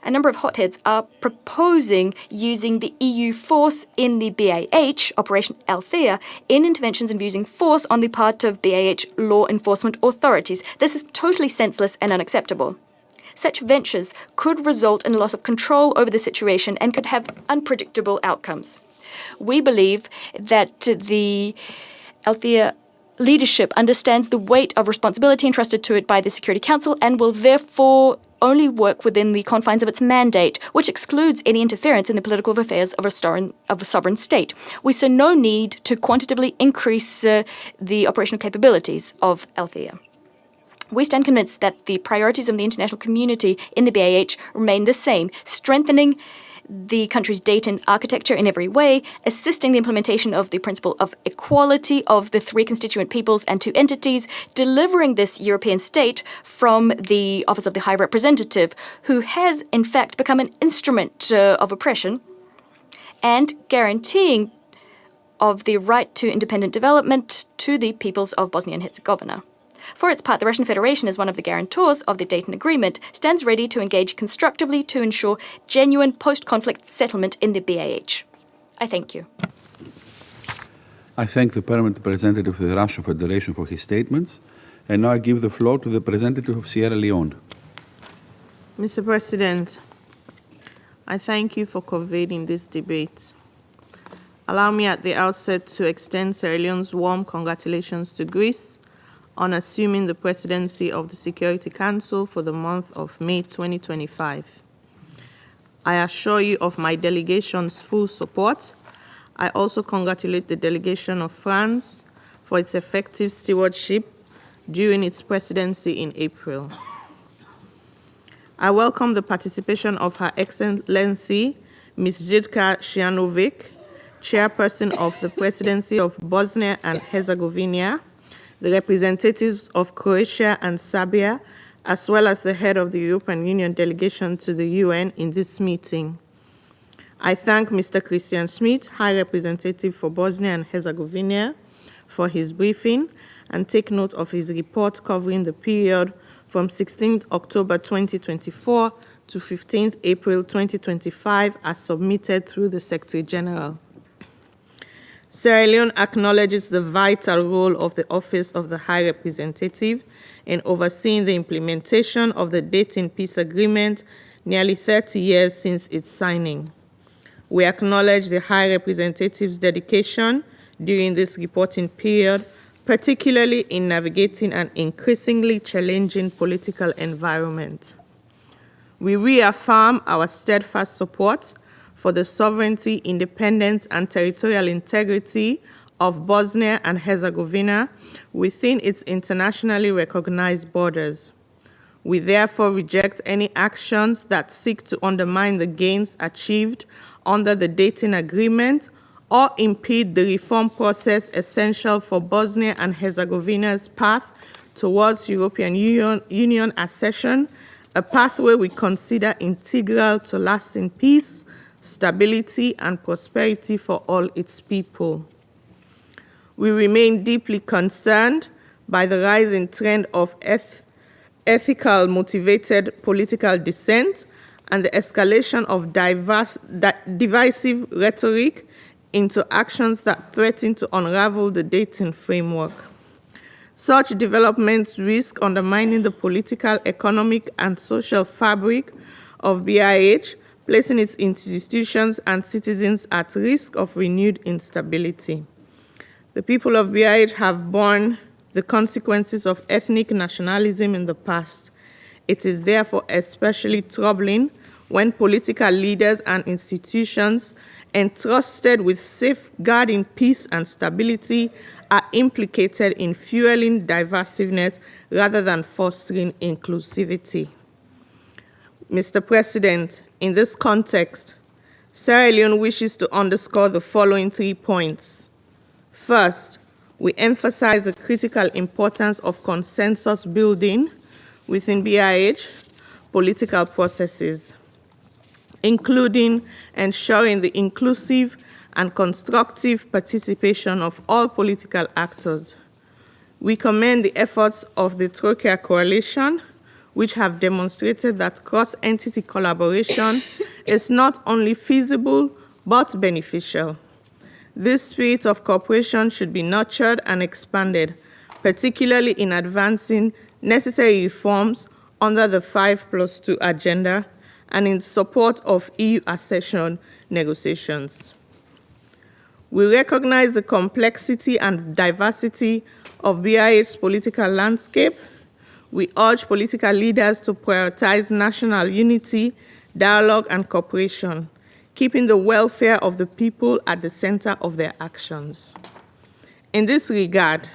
a number of hotheads are proposing using the EU force in the BIH, Operation Althea, in interventions and using force on the part of BIH law enforcement authorities. This is totally senseless and unacceptable. Such ventures could result in a loss of control over the situation and could have unpredictable outcomes. We believe that the Althea leadership understands the weight of responsibility entrusted to it by the Security Council and will therefore only work within the confines of its mandate, which excludes any interference in the political affairs of a sovereign state. We see no need to quantitatively increase the operational capabilities of Althea. We stand convinced that the priorities of the international community in the BIH remain the same, strengthening the country's Dayton architecture in every way, assisting the implementation of the principle of equality of the three constituent peoples and two entities, delivering this European state from the Office of the High Representative, who has, in fact, become an instrument of oppression, and guaranteeing of the right to independent development to the peoples of Bosnia and Herzegovina. For its part, the Russian Federation, as one of the guarantors of the Dayton Agreement, stands ready to engage constructively to ensure genuine post-conflict settlement in the BIH. I thank you. I thank the permanent representative of the Russian Federation for his statements, and now I give the floor to the representative of Sierra Leone. Mr. President, I thank you for convening this debate. Allow me at the outset to extend Sierra Leone's warm congratulations to Greece on assuming the presidency of the Security Council for the month of May 2025. I assure you of my delegation's full support. I also congratulate the delegation of France for its effective stewardship during its presidency in April. I welcome the participation of Her Excellency Ms. Jitka Sjanovic, Chairperson of the Presidency of Bosnia and Herzegovina, the representatives of Croatia and Serbia, as well as the head of the European Union delegation to the UN in this meeting. I thank Mr. Christian Schmidt, High Representative for Bosnia and Herzegovina, for his briefing and take note of his report covering the period from 16th October 2024 to 15th April 2025 as submitted through the Secretary General. Sierra Leone acknowledges the vital role of the Office of the High Representative in overseeing the implementation of the Dayton Peace Agreement nearly 30 years since its signing. We acknowledge the High Representative's dedication during this reporting period, particularly in navigating an increasingly challenging political environment. We reaffirm our steadfast support for the sovereignty, independence, and territorial integrity of Bosnia and Herzegovina within its internationally recognized borders. We therefore reject any actions that seek to undermine the gains achieved under the Dayton Agreement or impede the reform process essential for Bosnia and Herzegovina's path towards European Union accession, a pathway we consider integral to lasting peace, stability, and prosperity for all its people. We remain deeply concerned by the rising trend of ethical motivated political dissent and the escalation of divisive rhetoric into actions that threaten to unravel the Dayton framework. Such developments risk undermining the political, economic, and social fabric of BIH, placing its institutions and citizens at risk of renewed instability. The people of BIH have borne the consequences of ethnic nationalism in the past. It is therefore especially troubling when political leaders and institutions entrusted with safeguarding peace and stability are implicated in fueling divisiveness rather than fostering inclusivity. Mr. President, in this context, Sierra Leone wishes to underscore the following 3 points. First, we emphasize the critical importance of consensus building within BIH political processes, including ensuring the inclusive and constructive participation of all political actors. We commend the efforts of the Troika Coalition, which have demonstrated that cross-entity collaboration is not only feasible but beneficial. This spirit of cooperation should be nurtured and expanded, particularly in advancing necessary reforms under the 5+2 agenda and in support of EU accession negotiations. We recognize the complexity and diversity of BIH's political landscape. We urge political leaders to prioritize national unity, dialogue, and cooperation, keeping the welfare of the people at the center of their actions. In this regard,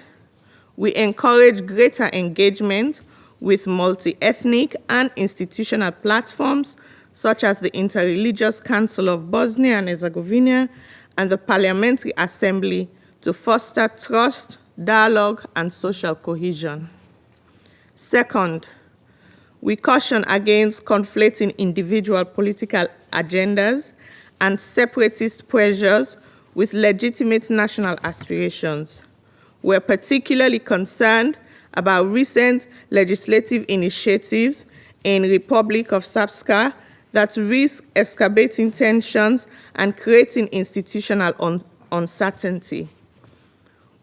we encourage greater engagement with multi-ethnic and institutional platforms such as the Interreligious Council of Bosnia and Herzegovina and the Parliamentary Assembly to foster trust, dialogue, and social cohesion. Second, we caution against conflating individual political agendas and separatist pressures with legitimate national aspirations. We're particularly concerned about recent legislative initiatives in the Republic of Srpska that risk exacerbating tensions and creating institutional uncertainty.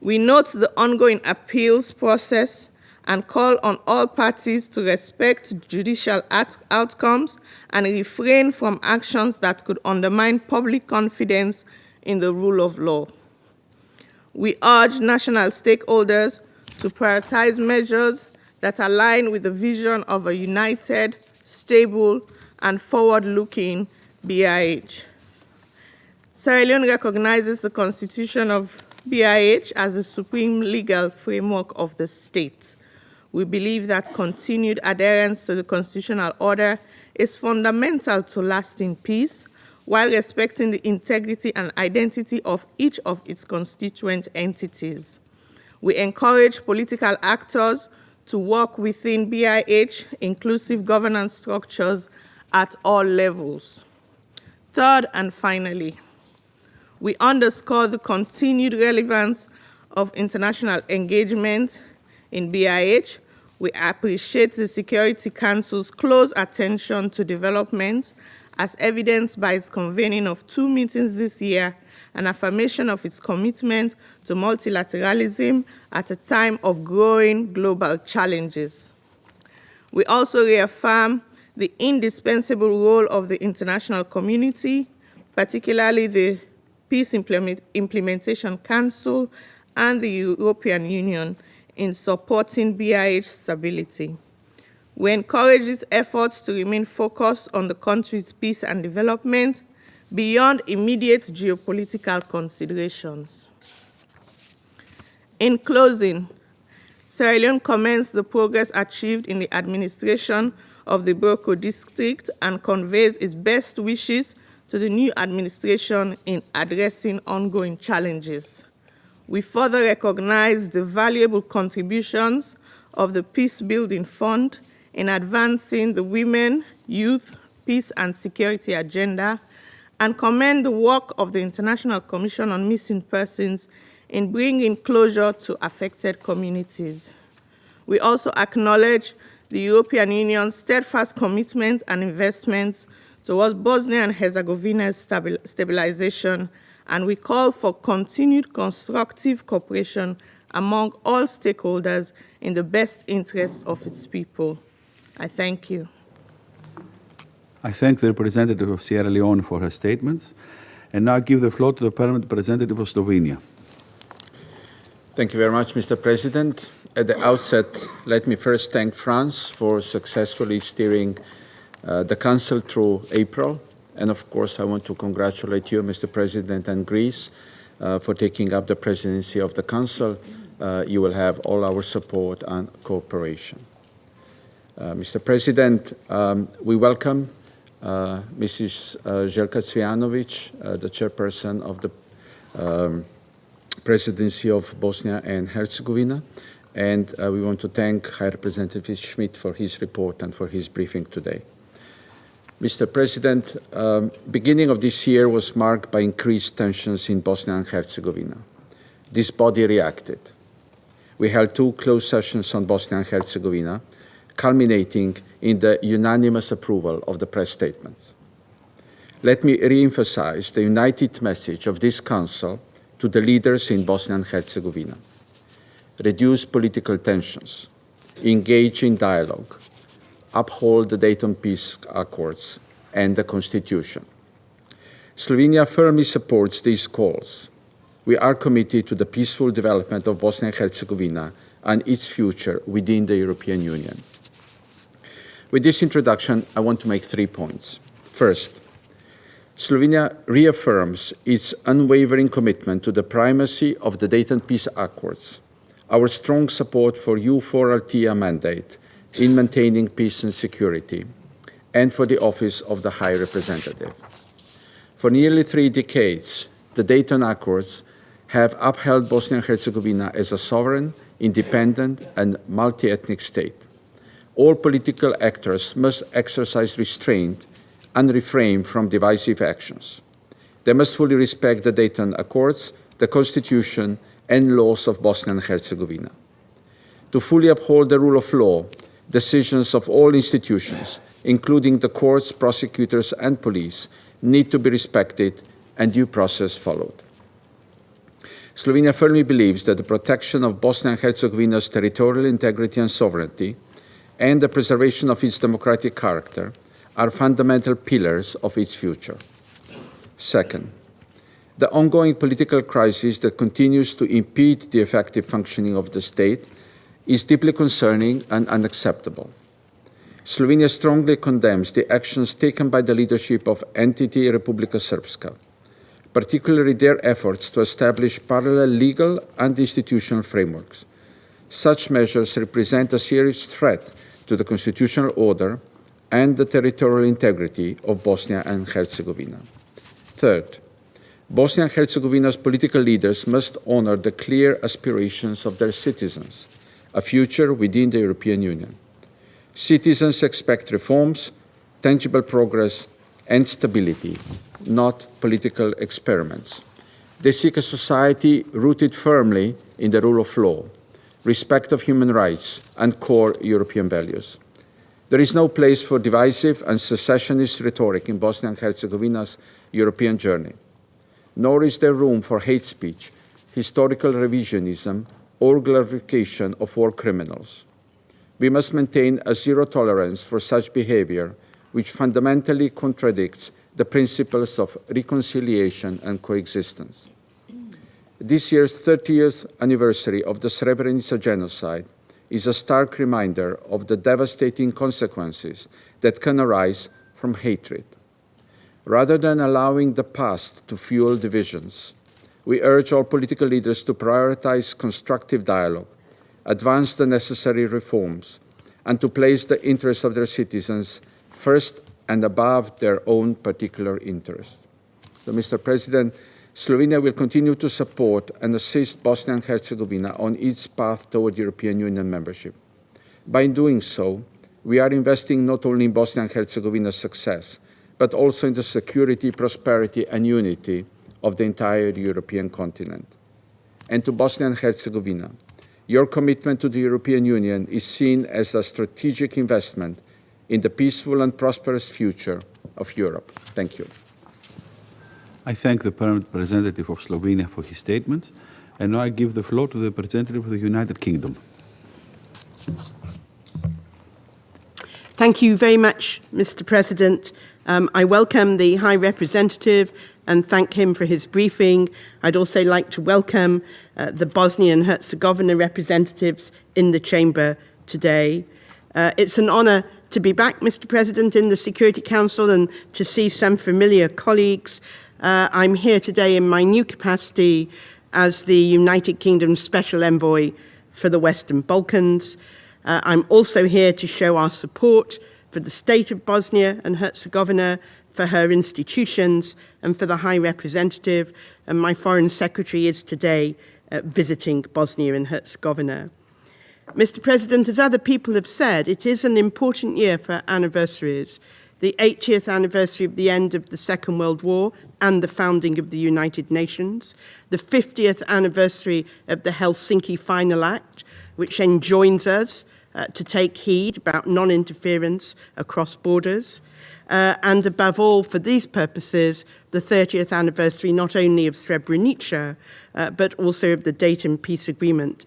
We note the ongoing appeals process and call on all parties to respect judicial outcomes and refrain from actions that could undermine public confidence in the rule of law. We urge national stakeholders to prioritize measures that align with the vision of a united, stable, and forward-looking BIH. Sierra Leone recognizes the Constitution of BIH as the supreme legal framework of the state. We believe that continued adherence to the constitutional order is fundamental to lasting peace, while respecting the integrity and identity of each of its constituent entities. We encourage political actors to work within BIH inclusive governance structures at all levels. Third and finally, we underscore the continued relevance of international engagement in BIH. We appreciate the Security Council's close attention to developments as evidenced by its convening of 2 meetings this year and affirmation of its commitment to multilateralism at a time of growing global challenges. We also reaffirm the indispensable role of the international community, particularly the Peace Implementation Council and the European Union, in supporting BIH stability. We encourage these efforts to remain focused on the country's peace and development beyond immediate geopolitical considerations. In closing, Sierra Leone commends the progress achieved in the administration of the Boko district and conveys its best wishes to the new administration in addressing ongoing challenges. We further recognize the valuable contributions of the Peace Building Fund in advancing the women, youth, peace and security agenda, and commend the work of the International Commission on Missing Persons in bringing closure to affected communities. We also acknowledge the European Union's steadfast commitment and investments towards Bosnia and Herzegovina's stabilization, and we call for continued constructive cooperation among all stakeholders in the best interest of its people. I thank you. I thank the representative of Sierra Leone for her statements, and now give the floor to the permanent representative of Slovenia. Thank you very much, Mr. President. At the outset, let me first thank France for successfully steering the Council through April. And of course, I want to congratulate you, Mr. President, and Greece for taking up the presidency of the Council. You will have all our support and cooperation. Mr. President, we welcome Mrs. Željka Cvijanović, the chairperson of the presidency of Bosnia and Herzegovina. And we want to thank High Representative Schmidt for his report and for his briefing today. Mr. President, beginning of this year was marked by increased tensions in Bosnia and Herzegovina. This body reacted. We held 2 closed sessions on Bosnia and Herzegovina, culminating in the unanimous approval of the press statements. Let me re-emphasize the united message of this Council to the leaders in Bosnia and Herzegovina. Reduce political tensions, engage in dialogue, uphold the Dayton Peace Accords and the Constitution. Slovenia firmly supports these calls. We are committed to the peaceful development of Bosnia and Herzegovina and its future within the European Union. With this introduction, I want to make 3 points. First, Slovenia reaffirms its unwavering commitment to the primacy of the Dayton Peace Accords, our strong support for EU4RTA mandate in maintaining peace and security, and for the office of the High Representative. For nearly 3 decades, the Dayton Accords have upheld Bosnia and Herzegovina as a sovereign, independent, and multi-ethnic state. All political actors must exercise restraint and refrain from divisive actions. They must fully respect the Dayton Accords, the Constitution, and laws of Bosnia and Herzegovina. To fully uphold the rule of law, decisions of all institutions, including the courts, prosecutors, and police, need to be respected and due process followed. Slovenia firmly believes that the protection of Bosnia and Herzegovina's territorial integrity and sovereignty and the preservation of its democratic character are fundamental pillars of its future. Second, the ongoing political crisis that continues to impede the effective functioning of the state is deeply concerning and unacceptable. Slovenia strongly condemns the actions taken by the leadership of entity Republika Srpska, particularly their efforts to establish parallel legal and institutional frameworks. Such measures represent a serious threat to the constitutional order and the territorial integrity of Bosnia and Herzegovina. Third, Bosnia and Herzegovina's political leaders must honor the clear aspirations of their citizens, a future within the European Union. Citizens expect reforms, tangible progress, and stability, not political experiments. They seek a society rooted firmly in the rule of law, respect of human rights, and core European values. There is no place for divisive and secessionist rhetoric in Bosnia and Herzegovina's European journey, nor is there room for hate speech, historical revisionism, or glorification of war criminals. We must maintain a zero tolerance for such behavior, which fundamentally contradicts the principles of reconciliation and coexistence. This year's 30th anniversary of the Srebrenica genocide is a stark reminder of the devastating consequences that can arise from hatred. Rather than allowing the past to fuel divisions, we urge all political leaders to prioritize constructive dialogue, advance the necessary reforms, and to place the interests of their citizens first and above their own particular interests. So, Mr. President, Slovenia will continue to support and assist Bosnia and Herzegovina on its path toward European Union membership. By doing so, we are investing not only in Bosnia and Herzegovina's success, but also in the security, prosperity, and unity of the entire European continent. And to Bosnia and Herzegovina, your commitment to the European Union is seen as a strategic investment in the peaceful and prosperous future of Europe. Thank you. I thank the permanent representative of Slovenia for his statements, and now I give the floor to the representative of the United Kingdom. Thank you very much, Mr. President. I welcome the High Representative and thank him for his briefing. I'd also like to welcome the Bosnia and Herzegovina representatives in the chamber today. It's an honour to be back, Mr. President, in the Security Council and to see some familiar colleagues. I'm here today in my new capacity as the United Kingdom Special Envoy for the Western Balkans. I'm also here to show our support for the state of Bosnia and Herzegovina, for her institutions, and for the High Representative. And my Foreign Secretary is today visiting Bosnia and Herzegovina. Mr. President, as other people have said, it is an important year for anniversaries. The 80th anniversary of the end of the Second World War and the founding of the United Nations, the 50th anniversary of the Helsinki Final Act, which enjoins us to take heed about non-interference across borders, and above all, for these purposes, the 30th anniversary not only of Srebrenica, but also of the Dayton Peace Agreement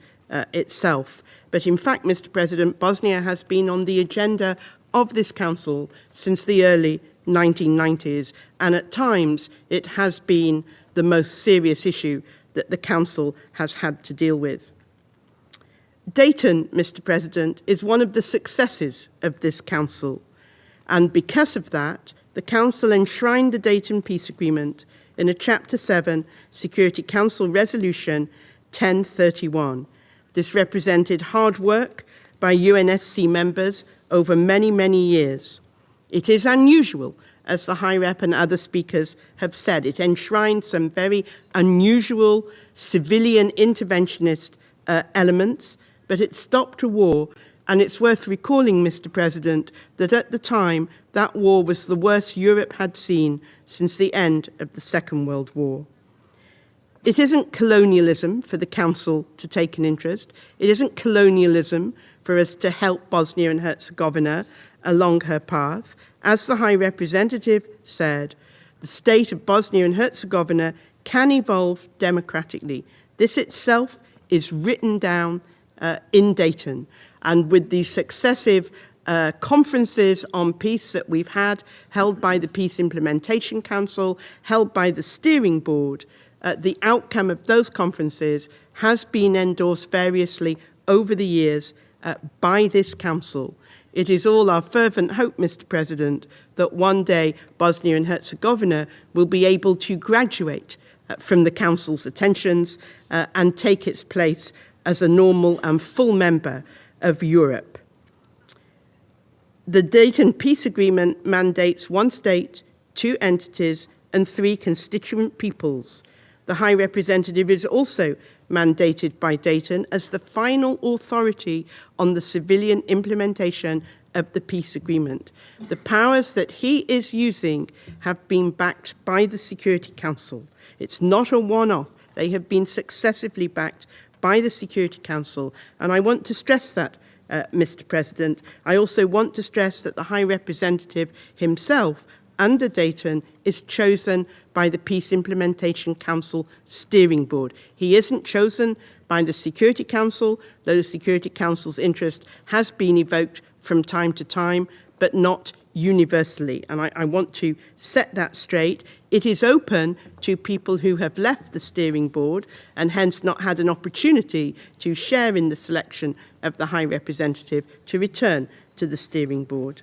itself. But in fact, Mr. President, Bosnia has been on the agenda of this Council since the early 1990s, and at times it has been the most serious issue that the Council has had to deal with. Dayton, Mr. President, is one of the successes of this Council, and because of that, the Council enshrined the Dayton Peace Agreement in a Chapter 7 Security Council Resolution 1031. This represented hard work by UNSC members over many, many years. It is unusual, as the High Rep and other speakers have said. It enshrined some very unusual civilian interventionist elements, but it stopped a war. And it's worth recalling, Mr. President, that at the time, that war was the worst Europe had seen since the end of the Second World War. It isn't colonialism for the Council to take an interest. It isn't colonialism for us to help Bosnia and Herzegovina along her path. As the High Representative said, the state of Bosnia and Herzegovina can evolve democratically. This itself is written down in Dayton. And with the successive conferences on peace that we've had, held by the Peace Implementation Council, held by the Steering Board, the outcome of those conferences has been endorsed variously over the years by this Council. It is all our fervent hope, Mr. President, that one day Bosnia and Herzegovina will be able to graduate from the Council's attentions and take its place as a normal and full member of Europe. The Dayton Peace Agreement mandates one state, two entities, and three constituent peoples. The High Representative is also mandated by Dayton as the final authority on the civilian implementation of the peace agreement. The powers that he is using have been backed by the Security Council. It's not a one-off. They have been successively backed by the Security Council. And I want to stress that, Mr. President. I also want to stress that the High Representative himself, under Dayton, is chosen by the Peace Implementation Council Steering Board. He isn't chosen by the Security Council, though the Security Council's interest has been evoked from time to time, but not universally. And I want to set that straight. It is open to people who have left the steering board and hence not had an opportunity to share in the selection of the High Representative to return to the steering board.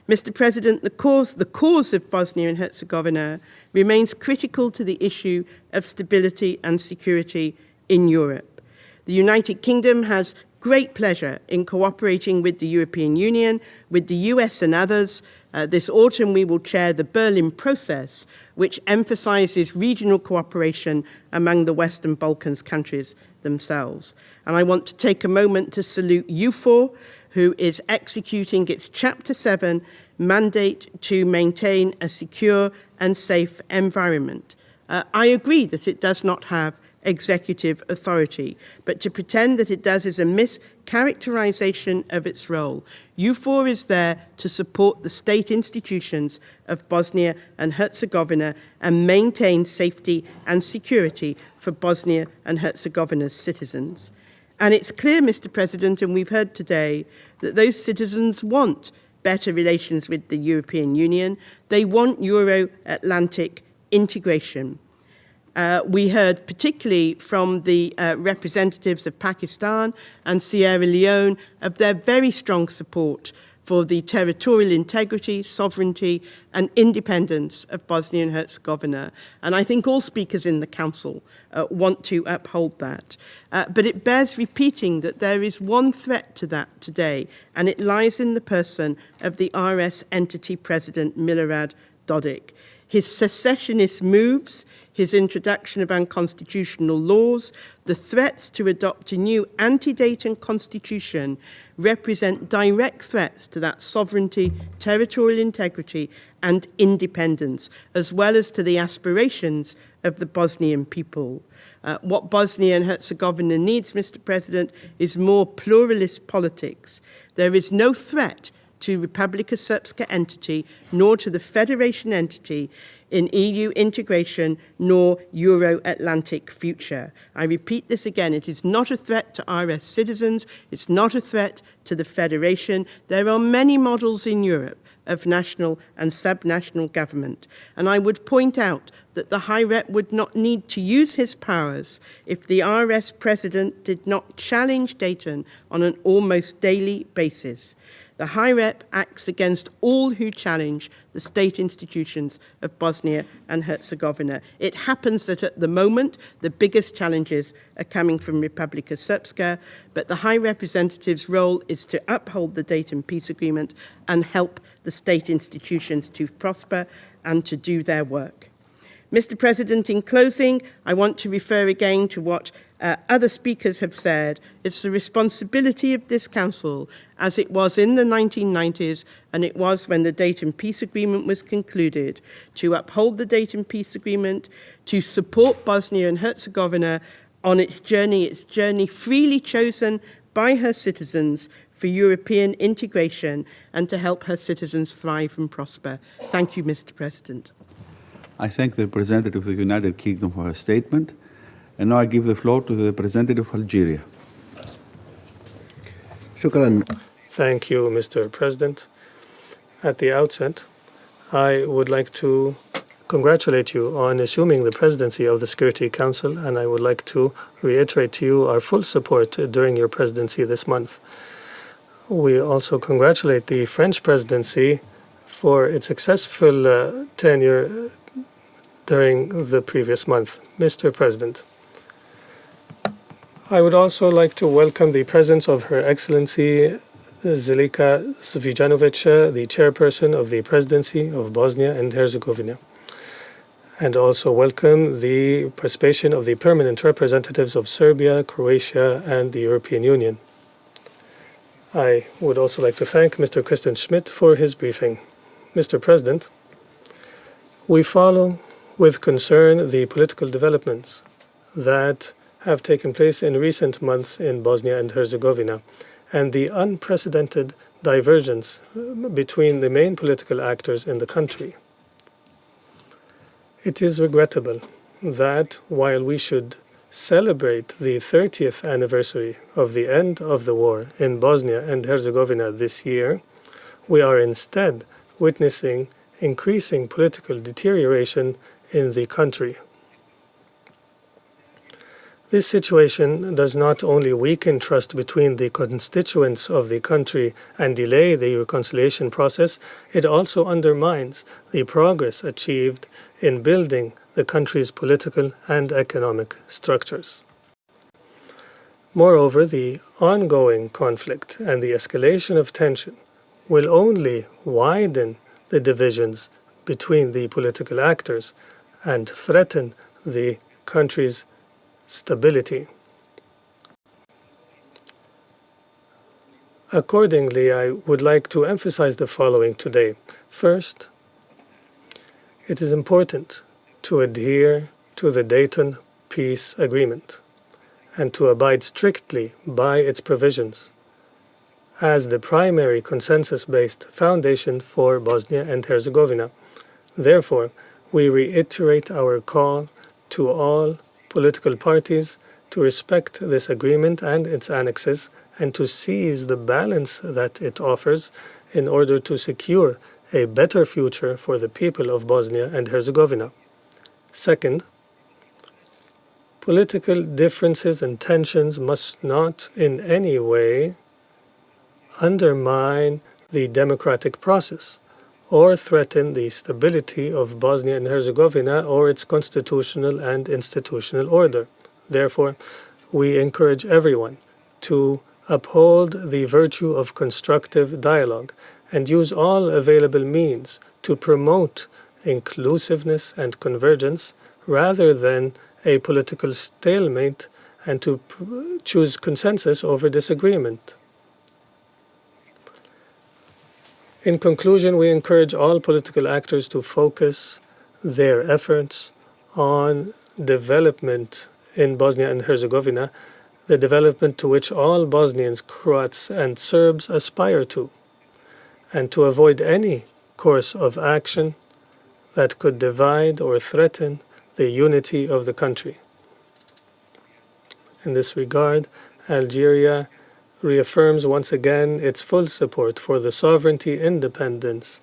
Mr. President, the cause of Bosnia and Herzegovina remains critical to the issue of stability and security in Europe. The United Kingdom has great pleasure in cooperating with the European Union, with the US and others. This autumn we will chair the Berlin process, which emphasizes regional cooperation among the Western Balkans countries themselves. And I want to take a moment to salute EUFOR, who is executing its Chapter 7 mandate to maintain a secure and safe environment. I agree that it does not have executive authority, but to pretend that it does is a mischaracterization of its role. EUFOR is there to support the state institutions of Bosnia and Herzegovina and maintain safety and security for Bosnia and Herzegovina's citizens. And it's clear, Mr. President, and we've heard today, that those citizens want better relations with the European Union. They want Euro-Atlantic integration. We heard particularly from the representatives of Pakistan and Sierra Leone of their very strong support for the territorial integrity, sovereignty and independence of Bosnia and Herzegovina. And I think all speakers in the Council want to uphold that. But it bears repeating that there is one threat to that today, and it lies in the person of the RS entity president, Milorad Dodik. His secessionist moves, his introduction of unconstitutional laws, the threats to adopt a new anti-Dayton constitution represent direct threats to that sovereignty, territorial integrity and independence, as well as to the aspirations of the Bosnian people. What Bosnia and Herzegovina needs, Mr. President, is more pluralist politics. There is no threat to Republika Srpska entity, nor to the Federation entity in EU integration, nor Euro-Atlantic future. I repeat this again, it is not a threat to RS citizens, it's not a threat to the Federation. There are many models in Europe of national and subnational government, and I would point out that the High Rep would not need to use his powers if the RS president did not challenge Dayton on an almost daily basis. The High Rep acts against all who challenge the state institutions of Bosnia and Herzegovina. It happens that at the moment, the biggest challenges are coming from Republika Srpska, but the High Representative's role is to uphold the Dayton Peace Agreement and help the state institutions to prosper and to do their work. Mr. President, in closing, I want to refer again to what other speakers have said. It's the responsibility of this Council, as it was in the 1990s and it was when the Dayton Peace Agreement was concluded, to uphold the Dayton Peace Agreement, to support Bosnia and Herzegovina on its journey freely chosen by her citizens for European integration, and to help her citizens thrive and prosper. Thank you, Mr. President. I thank the representative of the United Kingdom for her statement. And now I give the floor to the representative of Algeria. Shukran. Thank you, Mr. President. At the outset, I would like to congratulate you on assuming the presidency of the Security Council, and I would like to reiterate to you our full support during your presidency this month. We also congratulate the French presidency for its successful tenure during the previous month. Mr. President, I would also like to welcome the presence of Her Excellency Zelica Zvijanovic, the chairperson of the Presidency of Bosnia and Herzegovina, and also welcome the participation of the permanent representatives of Serbia, Croatia, and the European Union. I would also like to thank Mr. Christian Schmidt for his briefing. Mr. President, we follow with concern the political developments that have taken place in recent months in Bosnia and Herzegovina and the unprecedented divergence between the main political actors in the country. It is regrettable that while we should celebrate the 30th anniversary of the end of the war in Bosnia and Herzegovina this year, we are instead witnessing increasing political deterioration in the country. This situation does not only weaken trust between the constituents of the country and delay the reconciliation process, it also undermines the progress achieved in building the country's political and economic structures. Moreover, the ongoing conflict and the escalation of tension will only widen the divisions between the political actors and threaten the country's stability. Accordingly, I would like to emphasize the following today. First, it is important to adhere to the Dayton Peace Agreement and to abide strictly by its provisions as the primary consensus-based foundation for Bosnia and Herzegovina. Therefore, we reiterate our call to all political parties to respect this agreement and its annexes and to seize the balance that it offers in order to secure a better future for the people of Bosnia and Herzegovina. Second, political differences and tensions must not in any way undermine the democratic process or threaten the stability of Bosnia and Herzegovina or its constitutional and institutional order. Therefore, we encourage everyone to uphold the virtue of constructive dialogue and use all available means to promote inclusiveness and convergence rather than a political stalemate and to choose consensus over disagreement. In conclusion, we encourage all political actors to focus their efforts on development in Bosnia and Herzegovina, the development to which all Bosnians, Croats, and Serbs aspire to, and to avoid any course of action that could divide or threaten the unity of the country. In this regard, Algeria reaffirms once again its full support for the sovereignty, independence,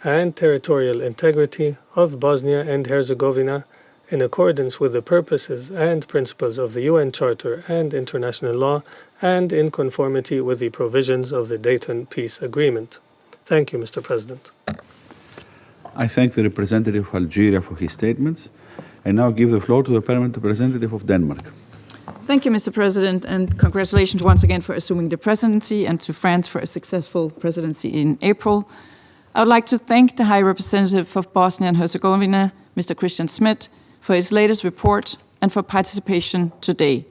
and territorial integrity of Bosnia and Herzegovina in accordance with the purposes and principles of the UN Charter and international law and in conformity with the provisions of the Dayton Peace Agreement. Thank you, Mr. President. I thank the representative of Algeria for his statements and now give the floor to the permanent representative of Denmark. Thank you, Mr. President, and congratulations once again for assuming the presidency and to France for a successful presidency in April. I would like to thank the High Representative of Bosnia and Herzegovina, Mr. Christian Schmidt, for his latest report and for participation today.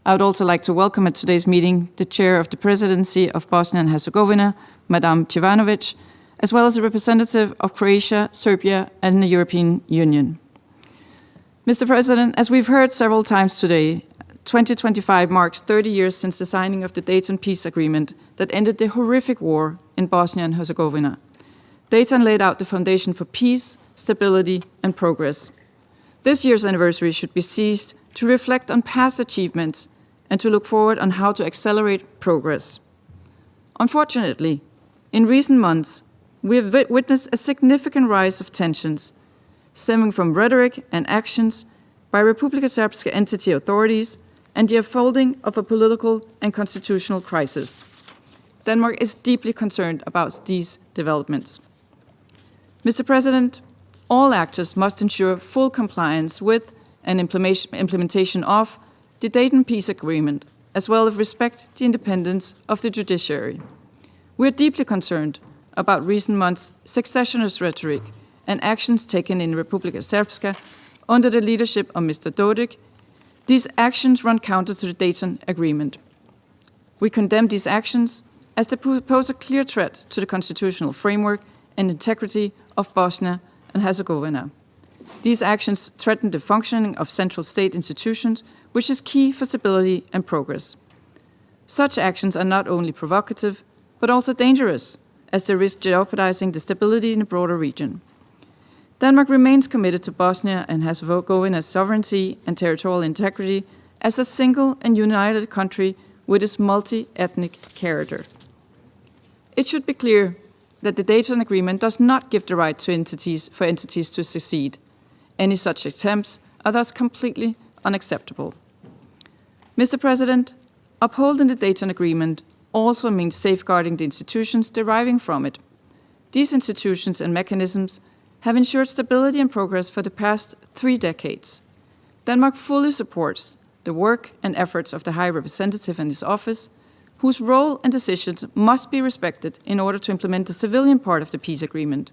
I would also like to welcome at today's meeting the Chair of the Presidency of Bosnia and Herzegovina, Madame Jovanovic, as well as a representative of Croatia, Serbia, and the European Union. Mr. President, as we've heard several times today, 2025 marks 30 years since the signing of the Dayton Peace Agreement that ended the horrific war in Bosnia and Herzegovina. Dayton laid out the foundation for peace, stability, and progress. This year's anniversary should be seized to reflect on past achievements and to look forward on how to accelerate progress. Unfortunately, in recent months, we have witnessed a significant rise of tensions stemming from rhetoric and actions by Republika Srpska entity authorities and the unfolding of a political and constitutional crisis. Denmark is deeply concerned about these developments. Mr. President, all actors must ensure full compliance with and implementation of the Dayton Peace Agreement, as well as respect the independence of the judiciary. We are deeply concerned about recent months' secessionist rhetoric and actions taken in Republika Srpska under the leadership of Mr. Dodik. These actions run counter to the Dayton Agreement. We condemn these actions as they pose a clear threat to the constitutional framework and integrity of Bosnia and Herzegovina. These actions threaten the functioning of central state institutions, which is key for stability and progress. Such actions are not only provocative, but also dangerous, as they risk jeopardizing the stability in the broader region. Denmark remains committed to Bosnia and Herzegovina's sovereignty and territorial integrity as a single and united country with its multi-ethnic character. It should be clear that the Dayton Agreement does not give the right to entities to secede. Any such attempts are thus completely unacceptable. Mr. President, upholding the Dayton Agreement also means safeguarding the institutions deriving from it. These institutions and mechanisms have ensured stability and progress for the past 3 decades. Denmark fully supports the work and efforts of the High Representative and his office, whose role and decisions must be respected in order to implement the civilian part of the peace agreement.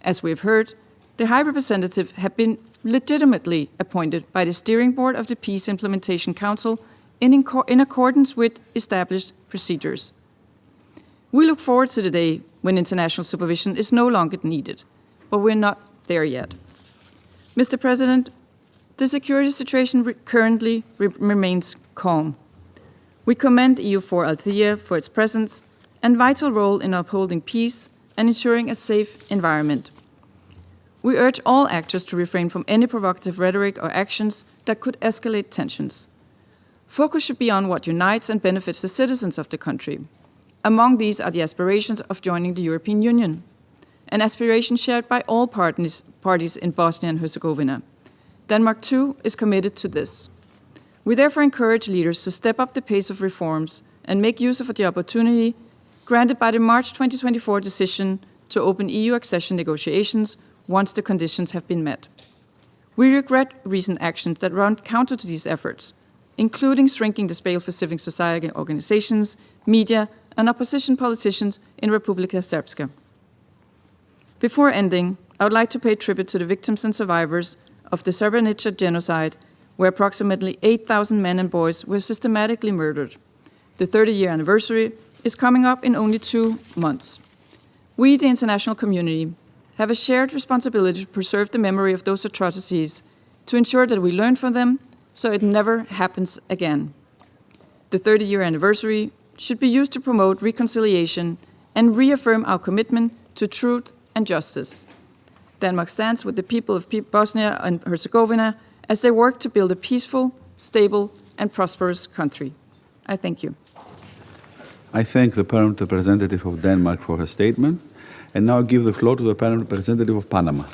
As we have heard, the High Representative had been legitimately appointed by the Steering Board of the Peace Implementation Council in accordance with established procedures. We look forward to the day when international supervision is no longer needed, but we're not there yet. Mr. President, the security situation currently remains calm. We commend EU4 Althea for its presence and vital role in upholding peace and ensuring a safe environment. We urge all actors to refrain from any provocative rhetoric or actions that could escalate tensions. Focus should be on what unites and benefits the citizens of the country. Among these are the aspirations of joining the European Union, an aspiration shared by all parties in Bosnia and Herzegovina. Denmark, too, is committed to this. We therefore encourage leaders to step up the pace of reforms and make use of the opportunity granted by the March 2024 decision to open EU accession negotiations once the conditions have been met. We regret recent actions that run counter to these efforts, including shrinking the space for civil society organizations, media, and opposition politicians in Republika Srpska. Before ending, I would like to pay tribute to the victims and survivors of the Srebrenica genocide, where approximately 8,000 men and boys were systematically murdered. The 30-year anniversary is coming up in only 2 months. We, the international community, have a shared responsibility to preserve the memory of those atrocities, to ensure that we learn from them so it never happens again. The 30-year anniversary should be used to promote reconciliation and reaffirm our commitment to truth and justice. Denmark stands with the people of Bosnia and Herzegovina as they work to build a peaceful, stable, and prosperous country. I thank you. I thank the Permanent Representative of Denmark for her statement, and now give the floor to the Permanent Representative of Panama.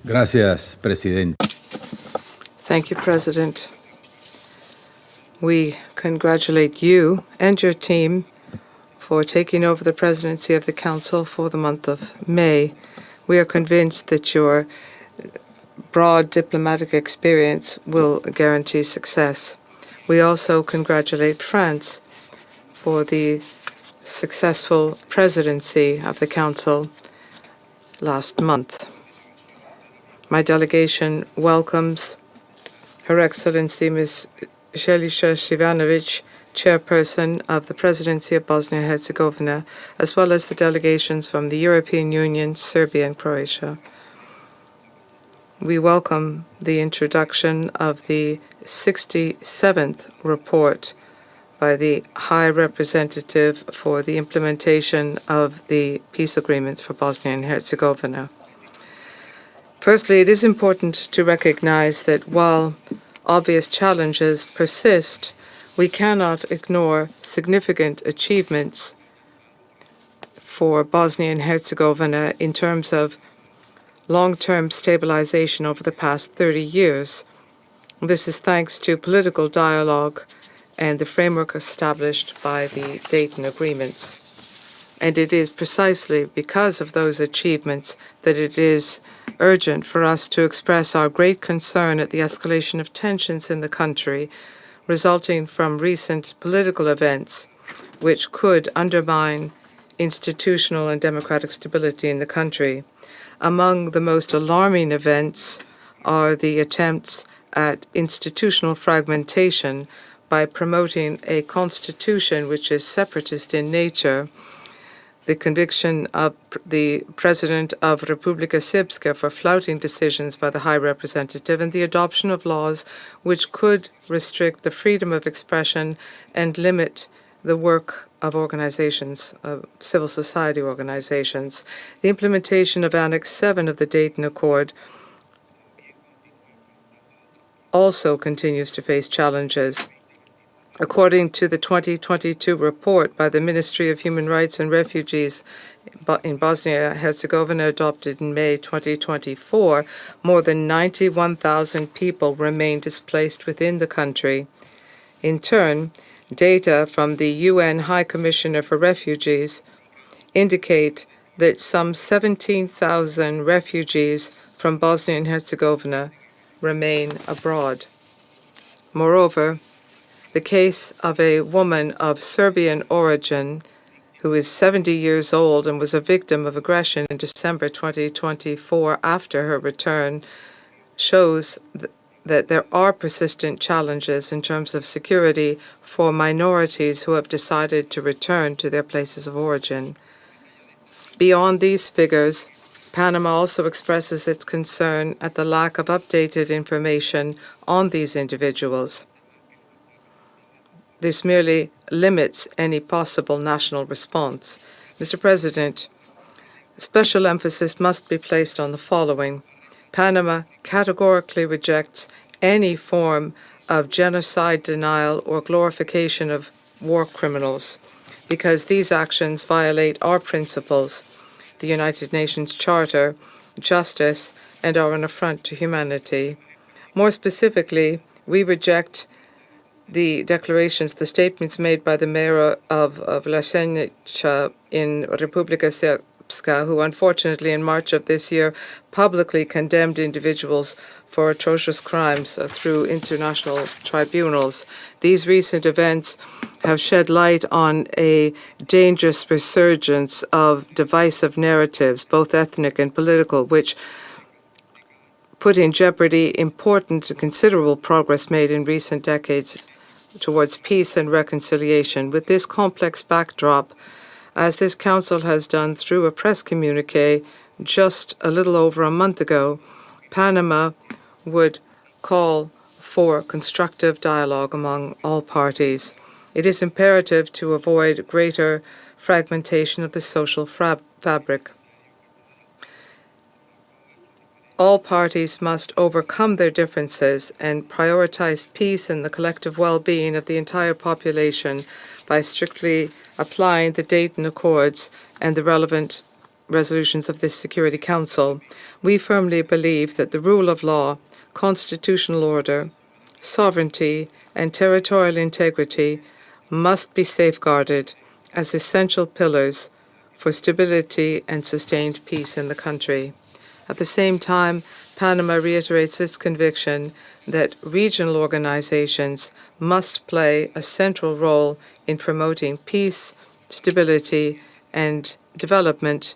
Gracias, Presidente. Thank you, President. We congratulate you and your team for taking over the presidency of the Council for the month of May. We are convinced that your broad diplomatic experience will guarantee success. We also congratulate France for the successful presidency of the Council last month. My delegation welcomes Her Excellency Ms. Željka Sivanović, Chairperson of the Presidency of Bosnia and Herzegovina, as well as the delegations from the European Union, Serbia, and Croatia. We welcome the introduction of the 67th report by the High Representative for the implementation of the peace agreements for Bosnia and Herzegovina. Firstly, it is important to recognize that while obvious challenges persist, we cannot ignore significant achievements for Bosnia and Herzegovina in terms of long-term stabilization over the past 30 years. This is thanks to political dialogue and the framework established by the Dayton Agreements. And it is precisely because of those achievements that it is urgent for us to express our great concern at the escalation of tensions in the country resulting from recent political events which could undermine institutional and democratic stability in the country. Among the most alarming events are the attempts at institutional fragmentation by promoting a constitution which is separatist in nature, the conviction of the president of Republika Srpska for flouting decisions by the High Representative, and the adoption of laws which could restrict the freedom of expression and limit the work of organizations, civil society organizations. The implementation of Annex 7 of the Dayton Accord also continues to face challenges. According to the 2022 report by the Ministry of Human Rights and Refugees in Bosnia and Herzegovina, adopted in May 2024, more than 91,000 people remain displaced within the country. In turn, data from the UN High Commissioner for Refugees indicate that some 17,000 refugees from Bosnia and Herzegovina remain abroad. Moreover, the case of a woman of Serbian origin who is 70 years old and was a victim of aggression in December 2024 after her return shows that there are persistent challenges in terms of security for minorities who have decided to return to their places of origin. Beyond these figures, Panama also expresses its concern at the lack of updated information on these individuals. This merely limits any possible national response. Mr. President, special emphasis must be placed on the following. Panama categorically rejects any form of genocide denial or glorification of war criminals, because these actions violate our principles, the United Nations Charter, justice, and are an affront to humanity. More specifically, we reject the declarations, the statements made by the mayor of Vlasenica in Republika Srpska, who unfortunately in March of this year publicly condemned individuals for atrocious crimes through international tribunals. These recent events have shed light on a dangerous resurgence of divisive narratives, both ethnic and political, which put in jeopardy important and considerable progress made in recent decades towards peace and reconciliation. With this complex backdrop, as this Council has done through a press communique just a little over a month ago, Panama would call for constructive dialogue among all parties. It is imperative to avoid greater fragmentation of the social fabric. All parties must overcome their differences and prioritize peace and the collective well-being of the entire population by strictly applying the Dayton Accords and the relevant resolutions of this Security Council. We firmly believe that the rule of law, constitutional order, sovereignty, and territorial integrity must be safeguarded as essential pillars for stability and sustained peace in the country. At the same time, Panama reiterates its conviction that regional organizations must play a central role in promoting peace, stability, and development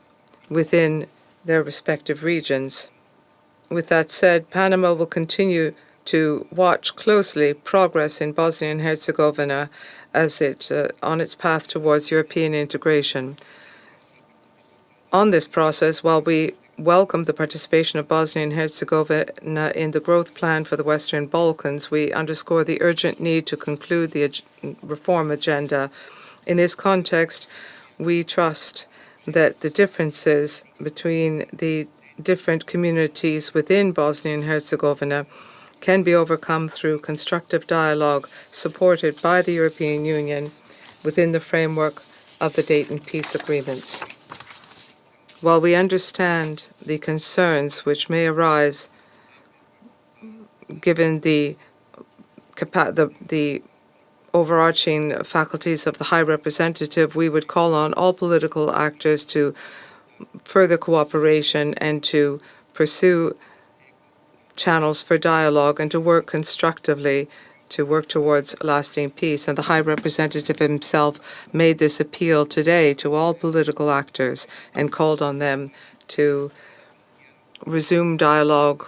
within their respective regions. With that said, Panama will continue to watch closely progress in Bosnia and Herzegovina as it on its path towards European integration. On this process, while we welcome the participation of Bosnia and Herzegovina in the growth plan for the Western Balkans, we underscore the urgent need to conclude the reform agenda. In this context, we trust that the differences between the different communities within Bosnia and Herzegovina can be overcome through constructive dialogue supported by the European Union within the framework of the Dayton Peace Agreements. While we understand the concerns which may arise given the overarching faculties of the High Representative, we would call on all political actors to further cooperation and to pursue channels for dialogue and to work constructively to work towards lasting peace. And the High Representative himself made this appeal today to all political actors and called on them to resume dialogue,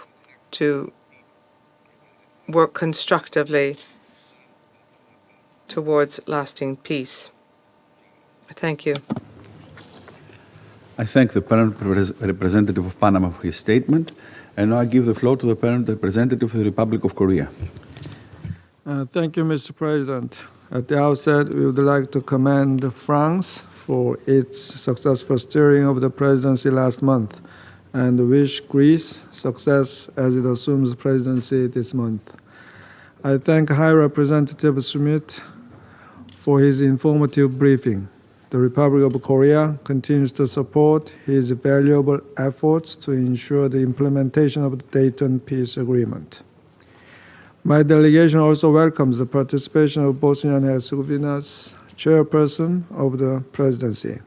to work constructively towards lasting peace. Thank you. I thank the Permanent Representative of Panama for his statement, and now I give the floor to the Permanent Representative of the Republic of Korea. Thank you, Mr. President. At the outset, we would like to commend France for its successful steering of the presidency last month and wish Greece success as it assumes the presidency this month. I thank High Representative Schmidt for his informative briefing. The Republic of Korea continues to support his valuable efforts to ensure the implementation of the Dayton Peace Agreement. My delegation also welcomes the participation of Bosnia and Herzegovina's chairperson of the presidency.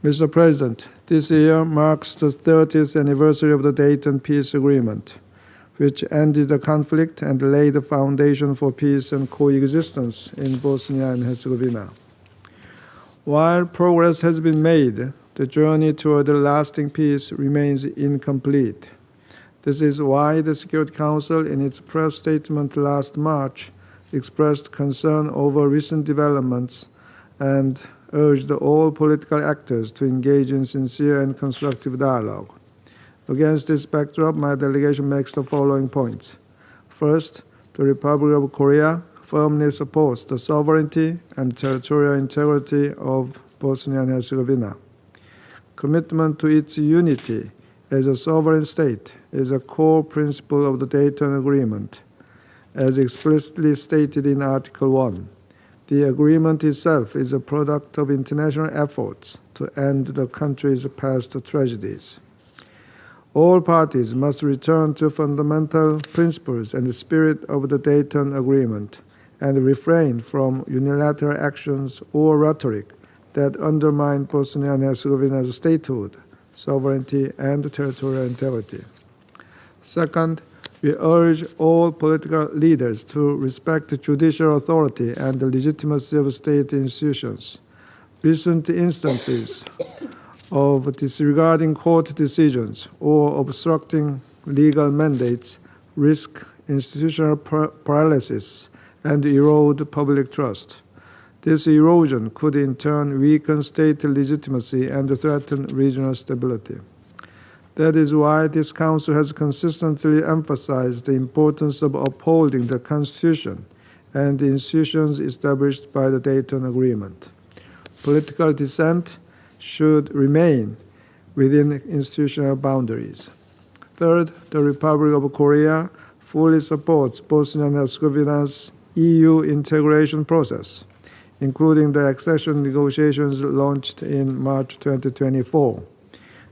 Mr. President, this year marks the 30th anniversary of the Dayton Peace Agreement, which ended the conflict and laid the foundation for peace and coexistence in Bosnia and Herzegovina. While progress has been made, the journey toward a lasting peace remains incomplete. This is why the Security Council, in its press statement last March, expressed concern over recent developments and urged all political actors to engage in sincere and constructive dialogue. Against this backdrop, my delegation makes the following points. First, the Republic of Korea firmly supports the sovereignty and territorial integrity of Bosnia and Herzegovina. Commitment to its unity as a sovereign state is a core principle of the Dayton Agreement, as explicitly stated in Article 1. The agreement itself is a product of international efforts to end the country's past tragedies. All parties must return to fundamental principles and the spirit of the Dayton Agreement and refrain from unilateral actions or rhetoric that undermine Bosnia and Herzegovina's statehood, sovereignty, and territorial integrity. Second, we urge all political leaders to respect judicial authority and the legitimacy of state institutions. Recent instances of disregarding court decisions or obstructing legal mandates risk institutional paralysis and erode public trust. This erosion could in turn weaken state legitimacy and threaten regional stability. That is why this Council has consistently emphasized the importance of upholding the Constitution and the institutions established by the Dayton Agreement. Political dissent should remain within institutional boundaries. Third, the Republic of Korea fully supports Bosnia and Herzegovina's EU integration process, including the accession negotiations launched in March 2024.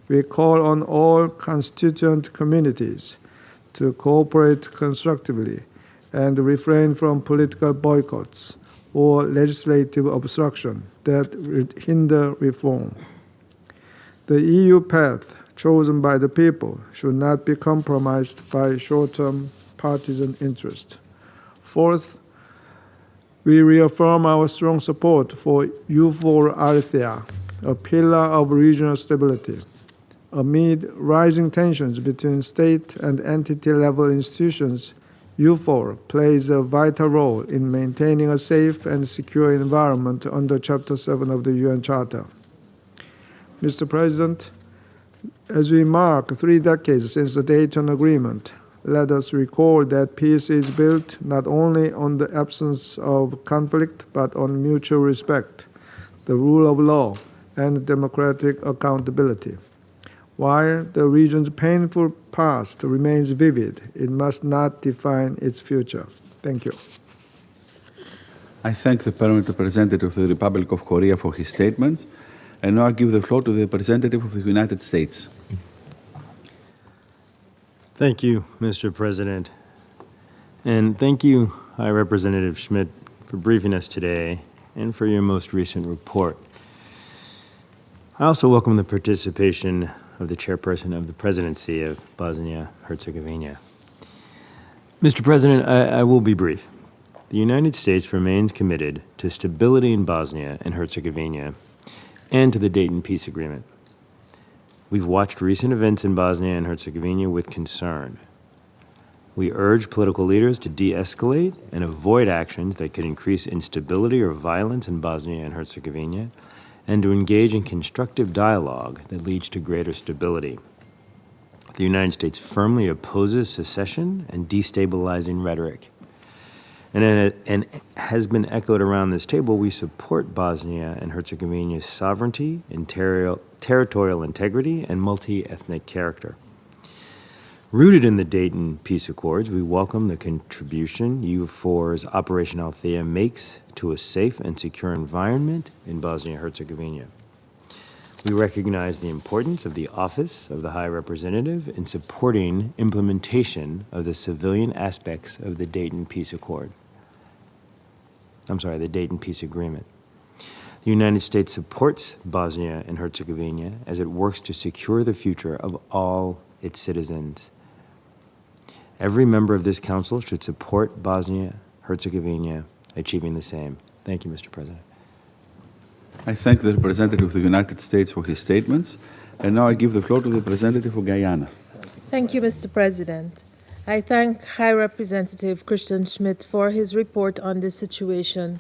We call on all constituent communities to cooperate constructively and refrain from political boycotts or legislative obstruction that would hinder reform. The EU path chosen by the people should not be compromised by short-term partisan interest. Fourth, we reaffirm our strong support for EUFOR Althea, a pillar of regional stability. Amid rising tensions between state and entity-level institutions, EUFOR plays a vital role in maintaining a safe and secure environment under Chapter 7 of the UN Charter. Mr. President, as we mark 3 decades since the Dayton Agreement, let us recall that peace is built not only on the absence of conflict, but on mutual respect, the rule of law, and democratic accountability. While the region's painful past remains vivid, it must not define its future. Thank you. I thank the Permanent Representative of the Republic of Korea for his statements, and now I give the floor to the representative of the United States. Thank you, Mr. President. And thank you, High Representative Schmidt, for briefing us today and for your most recent report. I also welcome the participation of the chairperson of the presidency of Bosnia and Herzegovina. Mr. President, I will be brief. The United States remains committed to stability in Bosnia and Herzegovina and to the Dayton Peace Agreement. We've watched recent events in Bosnia and Herzegovina with concern. We urge political leaders to de-escalate and avoid actions that could increase instability or violence in Bosnia and Herzegovina, and to engage in constructive dialogue that leads to greater stability. The United States firmly opposes secession and destabilizing rhetoric. And has been echoed around this table, we support Bosnia and Herzegovina's sovereignty, territorial integrity, and multi-ethnic character. Rooted in the Dayton Peace Accords, we welcome the contribution EU4's Operation Althea makes to a safe and secure environment in Bosnia and Herzegovina. We recognize the importance of the Office of the High Representative in supporting implementation of the civilian aspects of the Dayton Peace Accord. The Dayton Peace Agreement. The United States supports Bosnia and Herzegovina as it works to secure the future of all its citizens. Every member of this council should support Bosnia Herzegovina achieving the same. Thank you, Mr. President. I thank the representative of the United States for his statements, and now I give the floor to the representative of Guyana. Thank you, Mr. President. I thank High Representative Christian Schmidt for his report on the situation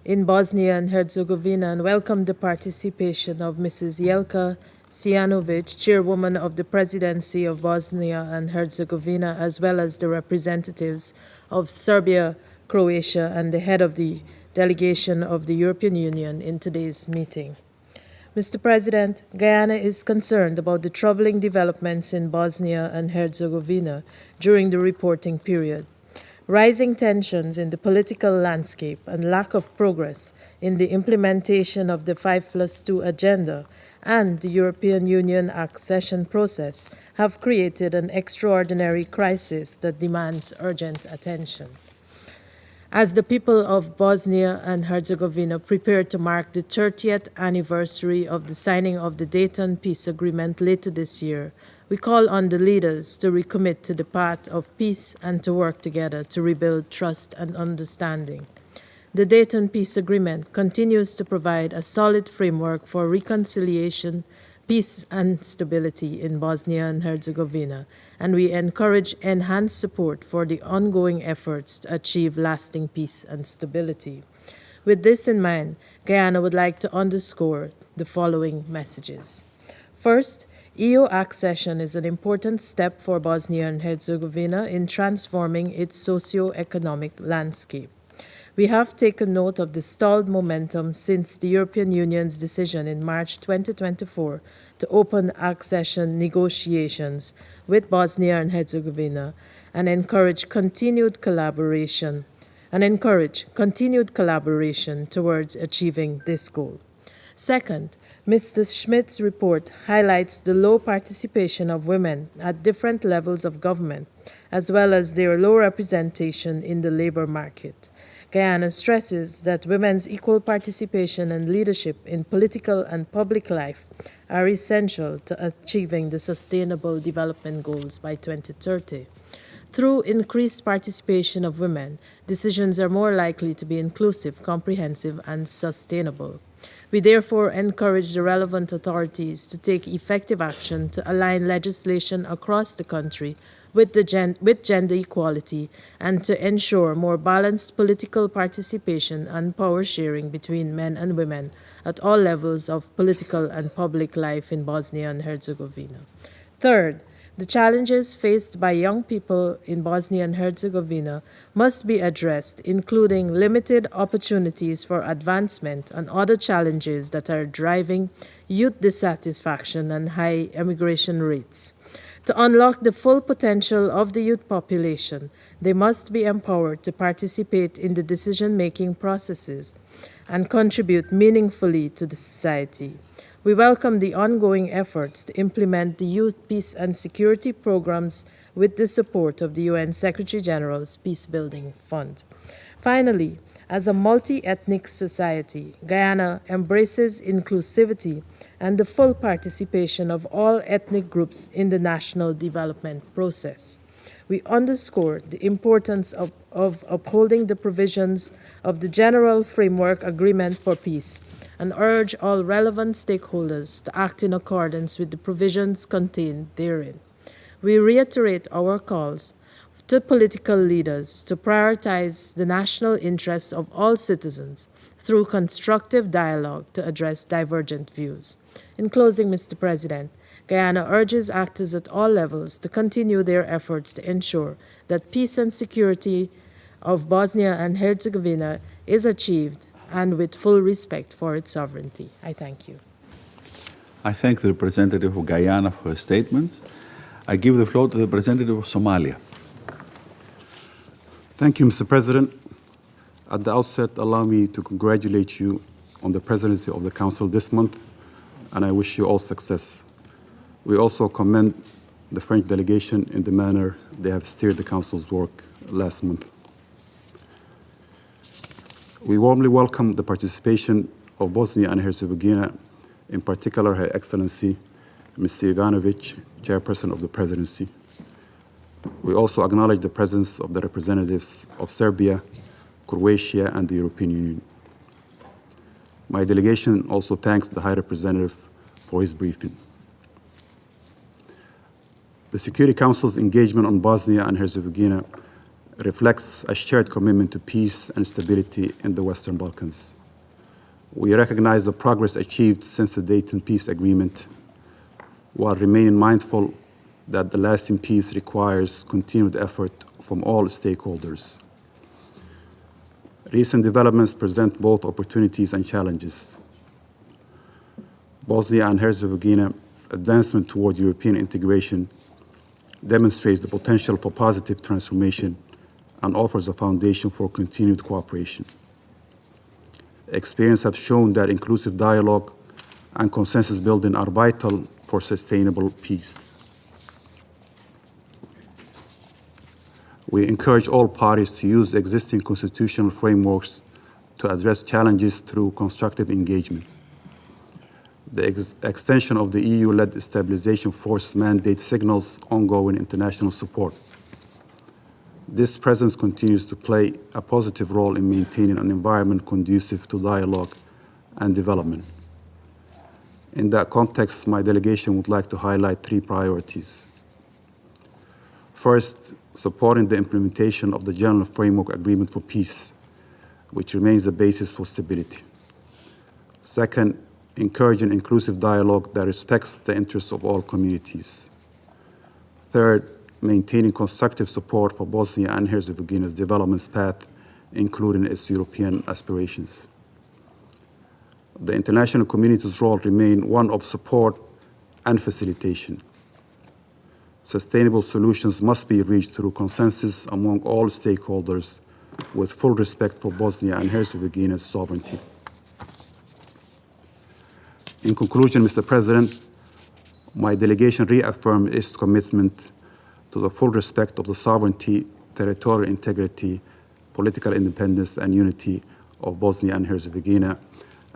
in Bosnia and Herzegovina and welcome the participation of Mrs. Jelka Sijanovic, Chairwoman of the Presidency of Bosnia and Herzegovina, as well as the representatives of Serbia, Croatia, and the head of the delegation of the European Union in today's meeting. Mr. President, Guyana is concerned about the troubling developments in Bosnia and Herzegovina during the reporting period. Rising tensions in the political landscape and lack of progress in the implementation of the 5+2 agenda and the European Union accession process have created an extraordinary crisis that demands urgent attention. As the people of Bosnia and Herzegovina prepare to mark the 30th anniversary of the signing of the Dayton Peace Agreement later this year, we call on the leaders to recommit to the path of peace and to work together to rebuild trust and understanding. The Dayton Peace Agreement continues to provide a solid framework for reconciliation, peace and stability in Bosnia and Herzegovina, and we encourage enhanced support for the ongoing efforts to achieve lasting peace and stability. With this in mind, Guyana would like to underscore the following messages. First, EU accession is an important step for Bosnia and Herzegovina in transforming its socio-economic landscape. We have taken note of the stalled momentum since the European Union's decision in March 2024 to open accession negotiations with Bosnia and Herzegovina and encourage continued collaboration towards achieving this goal. Second, Mr. Schmidt's report highlights the low participation of women at different levels of government, as well as their low representation in the labor market. Guyana stresses that women's equal participation and leadership in political and public life are essential to achieving the Sustainable Development Goals by 2030. Through increased participation of women, decisions are more likely to be inclusive, comprehensive, and sustainable. We therefore encourage the relevant authorities to take effective action to align legislation across the country with gender equality and to ensure more balanced political participation and power sharing between men and women at all levels of political and public life in Bosnia and Herzegovina. Third, the challenges faced by young people in Bosnia and Herzegovina must be addressed, including limited opportunities for advancement and other challenges that are driving youth dissatisfaction and high emigration rates. To unlock the full potential of the youth population, they must be empowered to participate in the decision-making processes and contribute meaningfully to the society. We welcome the ongoing efforts to implement the Youth Peace and Security programs with the support of the UN Secretary-General's Peacebuilding Fund. Finally, as a multi-ethnic society, Guyana embraces inclusivity and the full participation of all ethnic groups in the national development process. We underscore the importance of upholding the provisions of the General Framework Agreement for Peace and urge all relevant stakeholders to act in accordance with the provisions contained therein. We reiterate our calls to political leaders to prioritize the national interests of all citizens through constructive dialogue to address divergent views. In closing, Mr. President, Guyana urges actors at all levels to continue their efforts to ensure that peace and security of Bosnia and Herzegovina is achieved and with full respect for its sovereignty. I thank you. I thank the representative of Guyana for her statement. I give the floor to the representative of Somalia. Thank you, Mr. President. At the outset, allow me to congratulate you on the presidency of the Council this month, and I wish you all success. We also commend the French delegation in the manner they have steered the Council's work last month. We warmly welcome the participation of Bosnia and Herzegovina, in particular Her Excellency Ms. Ivanovic, Chairperson of the Presidency. We also acknowledge the presence of the representatives of Serbia, Croatia, and the European Union. My delegation also thanks the High Representative for his briefing. The Security Council's engagement on Bosnia and Herzegovina reflects a shared commitment to peace and stability in the Western Balkans. We recognize the progress achieved since the Dayton Peace Agreement, while remaining mindful that the lasting peace requires continued effort from all stakeholders. Recent developments present both opportunities and challenges. Bosnia and Herzegovina's advancement toward European integration demonstrates the potential for positive transformation and offers a foundation for continued cooperation. Experience has shown that inclusive dialogue and consensus building are vital for sustainable peace. We encourage all parties to use existing constitutional frameworks to address challenges through constructive engagement. The extension of the EU-led stabilization force mandate signals ongoing international support. This presence continues to play a positive role in maintaining an environment conducive to dialogue and development. In that context, my delegation would like to highlight three priorities. First, supporting the implementation of the General Framework Agreement for Peace, which remains the basis for stability. Second, encouraging inclusive dialogue that respects the interests of all communities. Third, maintaining constructive support for Bosnia and Herzegovina's development path, including its European aspirations. The international community's role remains one of support and facilitation. Sustainable solutions must be reached through consensus among all stakeholders with full respect for Bosnia and Herzegovina's sovereignty. In conclusion, Mr. President, my delegation reaffirmed its commitment to the full respect of the sovereignty, territorial integrity, political independence, and unity of Bosnia and Herzegovina,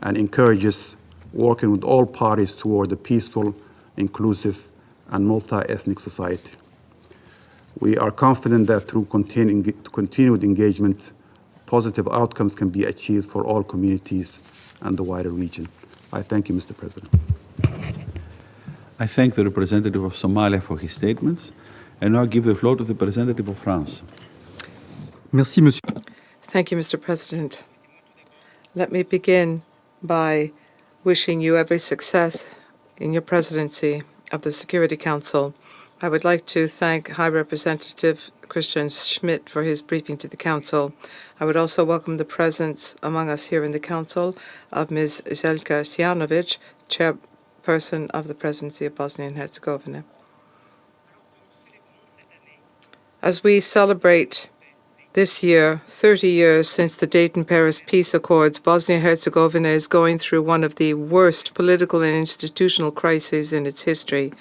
and encourages working with all parties toward a peaceful, inclusive, and multi-ethnic society. We are confident that through continued engagement, positive outcomes can be achieved for all communities and the wider region. I thank you, Mr. President. I thank the representative of Somalia for his statements, and now give the floor to the representative of France. Merci, Monsieur. Thank you, Mr. President. Let me begin by wishing you every success in your presidency of the Security Council. I would like to thank High Representative Christian Schmidt for his briefing to the Council. I would also welcome the presence among us here in the Council of Ms. Željka Sijanović, Chairperson of the Presidency of Bosnia and Herzegovina. As we celebrate this year, 30 years since the Dayton-Paris Peace Accords, Bosnia-Herzegovina is going through one of the worst political and institutional crises in its history.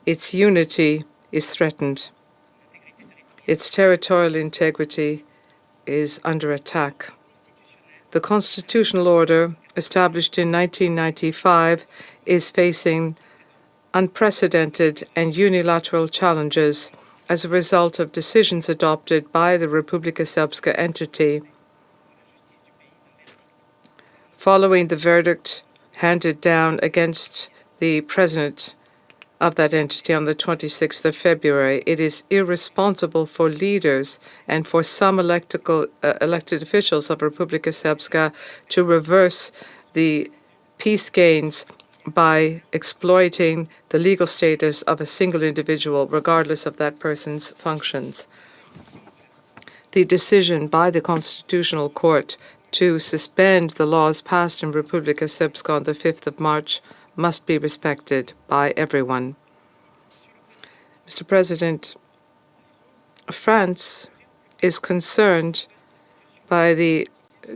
Its unity is threatened. Its territorial integrity is under attack. The constitutional order, established in 1995, is facing unprecedented and unilateral challenges as a result of decisions adopted by the Republika Srpska entity. Following the verdict handed down against the president of that entity on the 26th of February. It is irresponsible for leaders and for some elected officials of Republika Srpska to reverse the peace gains by exploiting the legal status of a single individual, regardless of that person's functions. The decision by the Constitutional Court to suspend the laws passed in Republika Srpska on the 5th of March must be respected by everyone. Mr. President, France is concerned by the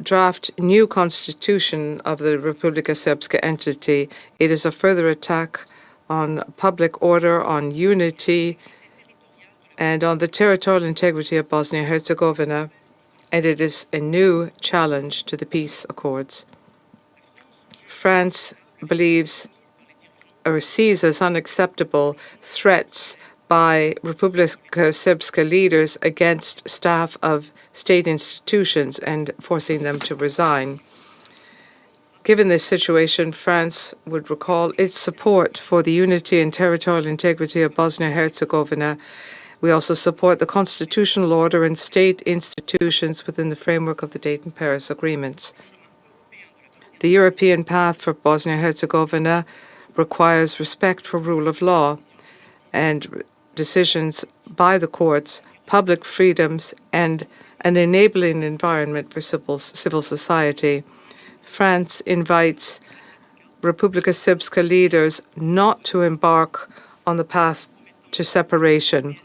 draft new constitution of the Republika Srpska entity. It is a further attack on public order, on unity, and on the territorial integrity of Bosnia and Herzegovina, and it is a new challenge to the peace accords. France believes or sees as unacceptable threats by Republika Srpska leaders against staff of state institutions and forcing them to resign. Given this situation, France would recall its support for the unity and territorial integrity of Bosnia and Herzegovina. We also support the constitutional order and state institutions within the framework of the Dayton Paris agreements. The European path for Bosnia and Herzegovina requires respect for rule of law and decisions by the courts, public freedoms, and an enabling environment for civil society. France invites Republika Srpska leaders not to embark on the path to separation,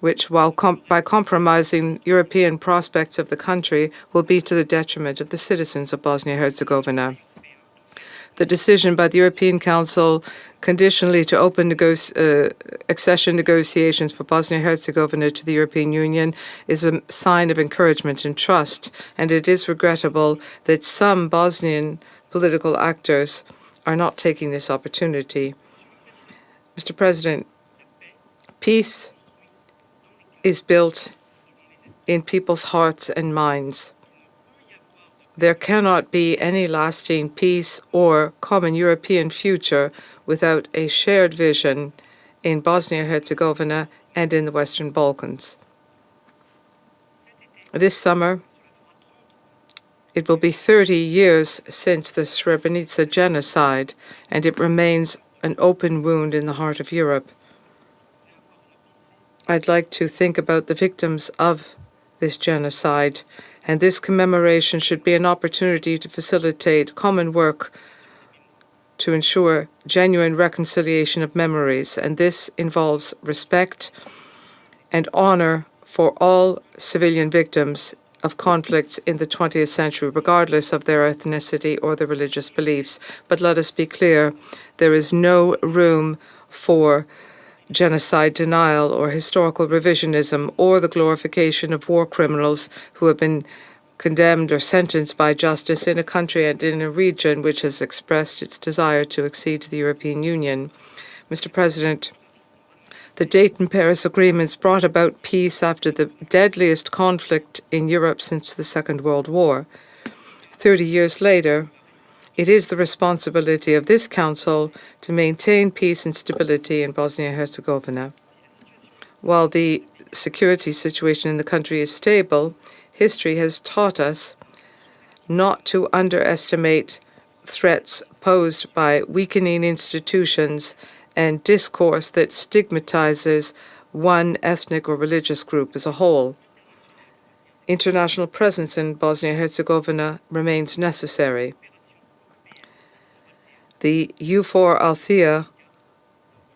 which, by compromising European prospects of the country, will be to the detriment of the citizens of Bosnia and Herzegovina. The decision by the European Council conditionally to open accession negotiations for Bosnia and Herzegovina to the European Union is a sign of encouragement and trust, and it is regrettable that some Bosnian political actors are not taking this opportunity. Mr. President, peace is built in people's hearts and minds. There cannot be any lasting peace or common European future without a shared vision in Bosnia and Herzegovina and in the Western Balkans. This summer, it will be 30 years since the Srebrenica genocide, and it remains an open wound in the heart of Europe. I'd like to think about the victims of this genocide, and this commemoration should be an opportunity to facilitate common work to ensure genuine reconciliation of memories, and this involves respect and honor for all civilian victims of conflicts in the 20th century, regardless of their ethnicity or their religious beliefs. But let us be clear, there is no room for genocide denial or historical revisionism or the glorification of war criminals who have been condemned or sentenced by justice in a country and in a region which has expressed its desire to accede to the European Union. Mr. President, the Dayton Paris agreements brought about peace after the deadliest conflict in Europe since the Second World War. 30 years later, it is the responsibility of this Council to maintain peace and stability in Bosnia and Herzegovina. While the security situation in the country is stable, history has taught us not to underestimate threats posed by weakening institutions and discourse that stigmatizes one ethnic or religious group as a whole. International presence in Bosnia and Herzegovina remains necessary. The EUFOR Althea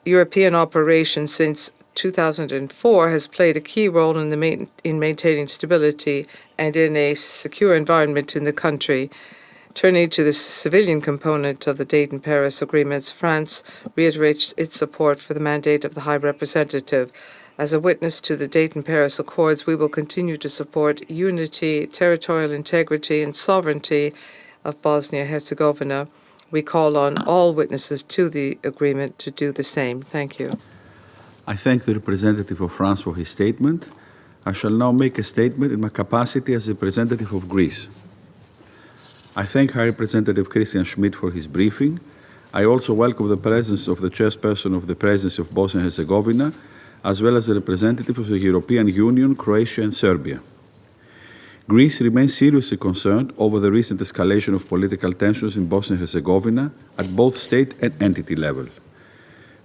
European operation since 2004 has played a key role in maintaining stability and in a secure environment in the country. Turning to the civilian component of the Dayton Paris agreements, France reiterates its support for the mandate of the High Representative. As a witness to the Dayton Paris Accords, we will continue to support unity, territorial integrity, and sovereignty of Bosnia and Herzegovina. We call on all witnesses to the agreement to do the same. Thank you. I thank the representative of France for his statement. I shall now make a statement in my capacity as representative of Greece. I thank High Representative Christian Schmidt for his briefing. I also welcome the presence of the chairperson of the Presidency of Bosnia and Herzegovina, as well as the representative of the European Union, Croatia and Serbia. Greece remains seriously concerned over the recent escalation of political tensions in Bosnia and Herzegovina at both state and entity level.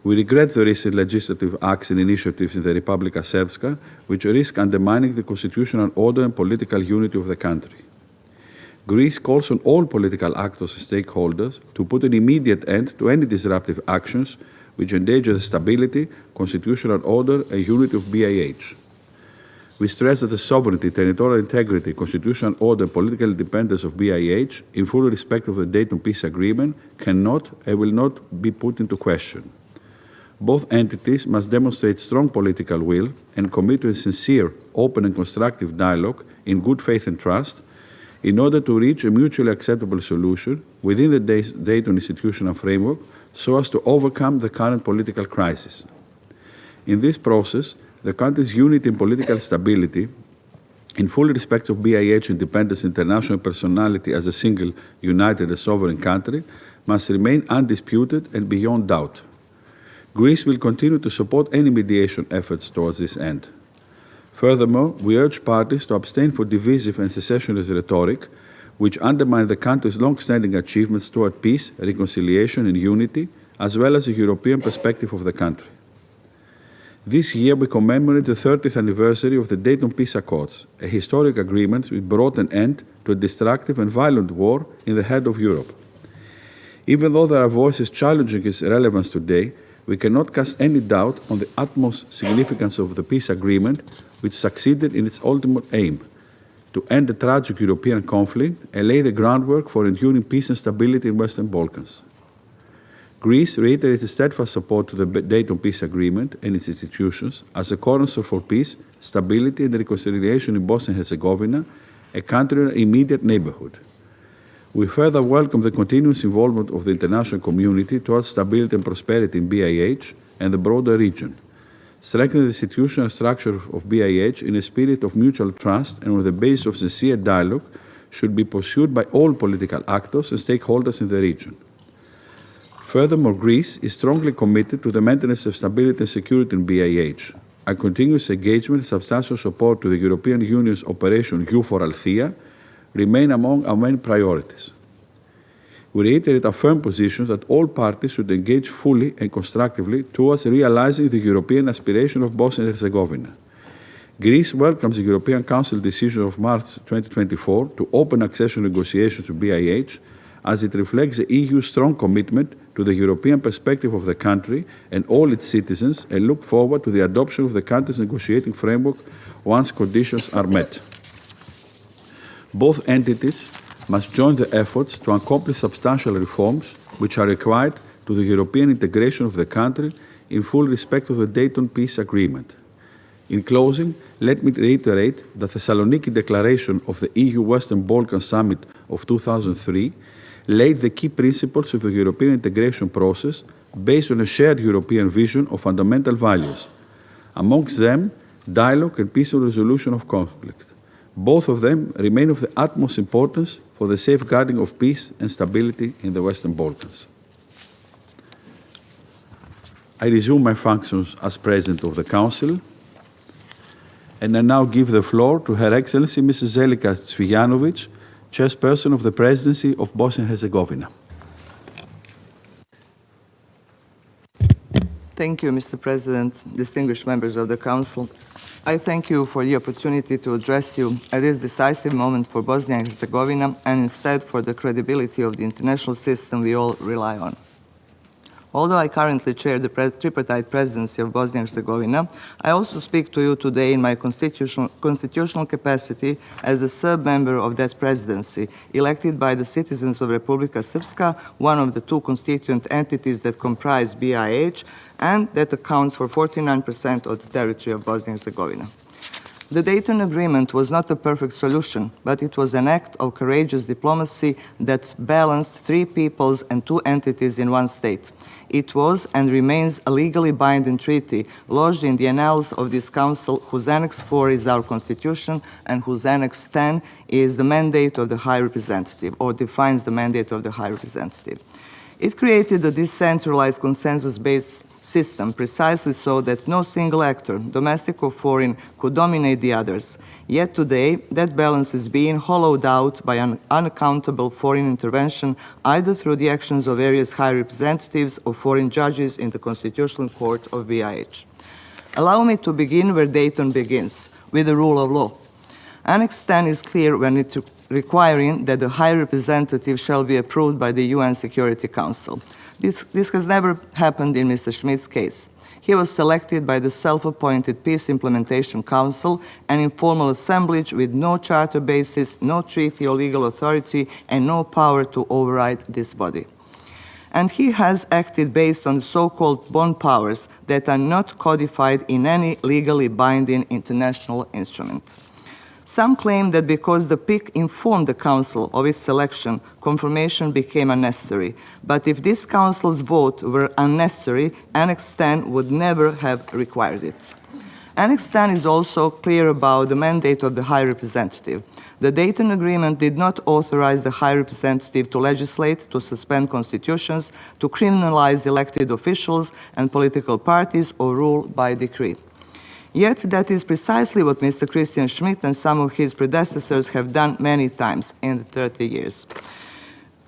We regret the recent legislative acts and initiatives in the Republika Srpska, which risk undermining the constitutional order and political unity of the country. Greece calls on all political actors and stakeholders to put an immediate end to any disruptive actions which endanger the stability, constitutional order and unity of BiH. We stress that the sovereignty, territorial integrity, constitutional order and political independence of BiH, in full respect of the Dayton Peace Agreement, cannot and will not be put into question. Both entities must demonstrate strong political will and commit to a sincere, open and constructive dialogue in good faith and trust in order to reach a mutually acceptable solution within the Dayton institutional framework so as to overcome the current political crisis. In this process, the country's unity and political stability, in full respect of BiH independence and international personality as a single, united and sovereign country, must remain undisputed and beyond doubt. Greece will continue to support any mediation efforts towards this end. Furthermore, we urge parties to abstain from divisive and secessionist rhetoric, which undermine the country's long-standing achievements toward peace, reconciliation and unity, as well as the European perspective of the country. This year we commemorate the 30th anniversary of the Dayton Peace Accords, a historic agreement which brought an end to a destructive and violent war in the heart of Europe. Even though there are voices challenging its relevance today, we cannot cast any doubt on the utmost significance of the peace agreement, which succeeded in its ultimate aim, to end the tragic European conflict and lay the groundwork for enduring peace and stability in Western Balkans. Greece reiterates its steadfast support to the Dayton Peace Agreement and its institutions as a cornerstone for peace, stability and reconciliation in Bosnia and Herzegovina, a country in our immediate neighborhood. We further welcome the continuous involvement of the international community towards stability and prosperity in BiH and the broader region. Strengthening the institutional structure of BiH in a spirit of mutual trust and on the basis of sincere dialogue should be pursued by all political actors and stakeholders in the region. Furthermore, Greece is strongly committed to the maintenance of stability and security in BiH. Our continuous engagement and substantial support to the European Union's Operation EUFOR Althea remain among our main priorities. We reiterate our firm position that all parties should engage fully and constructively towards realizing the European aspiration of Bosnia and Herzegovina. Greece welcomes the European Council decision of March 2024 to open accession negotiations to BiH, as it reflects the EU's strong commitment to the European perspective of the country and all its citizens, and look forward to the adoption of the country's negotiating framework once conditions are met. Both entities must join the efforts to accomplish substantial reforms which are required to the European integration of the country in full respect of the Dayton Peace Agreement. In closing, let me reiterate the Thessaloniki Declaration of the EU Western Balkans Summit of 2003 laid the key principles of the European integration process based on a shared European vision of fundamental values, amongst them dialogue and peaceful resolution of conflict. Both of them remain of the utmost importance for the safeguarding of peace and stability in the Western Balkans. I resume my functions as President of the Council, and I now give the floor to Her Excellency Mrs. Zelika Cvijanovic, Chairperson of the Presidency of Bosnia and Herzegovina. Thank you, Mr. President, distinguished members of the Council. I thank you for the opportunity to address you at this decisive moment for Bosnia and Herzegovina, and instead for the credibility of the international system we all rely on. Although I currently chair the tripartite presidency of Bosnia and Herzegovina, I also speak to you today in my constitutional capacity as a sub-member of that presidency, elected by the citizens of Republika Srpska, one of the two constituent entities that comprise BiH, and that accounts for 49% of the territory of Bosnia and Herzegovina. The Dayton Agreement was not a perfect solution, but it was an act of courageous diplomacy that balanced three peoples and two entities in one state. It was and remains a legally binding treaty lodged in the annals of this Council, whose Annex 4 is our Constitution and whose Annex 10 is the mandate of the High Representative, or defines the mandate of the High Representative. It created a decentralized consensus-based system precisely so that no single actor, domestic or foreign, could dominate the others. Yet today, that balance is being hollowed out by an unaccountable foreign intervention, either through the actions of various high representatives or foreign judges in the Constitutional Court of BiH. Allow me to begin where Dayton begins, with the rule of law. Annex 10 is clear when it's requiring that the High Representative shall be approved by the UN Security Council. This has never happened in Mr. Schmidt's case. He was selected by the self-appointed Peace Implementation Council, an informal assemblage with no charter basis, no treaty or legal authority, and no power to override this body. And he has acted based on the so-called bond powers that are not codified in any legally binding international instrument. Some claim that because the PIC informed the Council of its selection, confirmation became unnecessary. But if this Council's vote were unnecessary, Annex 10 would never have required it. Annex 10 is also clear about the mandate of the High Representative. The Dayton Agreement did not authorize the High Representative to legislate, to suspend constitutions, to criminalize elected officials and political parties, or rule by decree. Yet that is precisely what Mr. Christian Schmidt and some of his predecessors have done many times in the 30 years.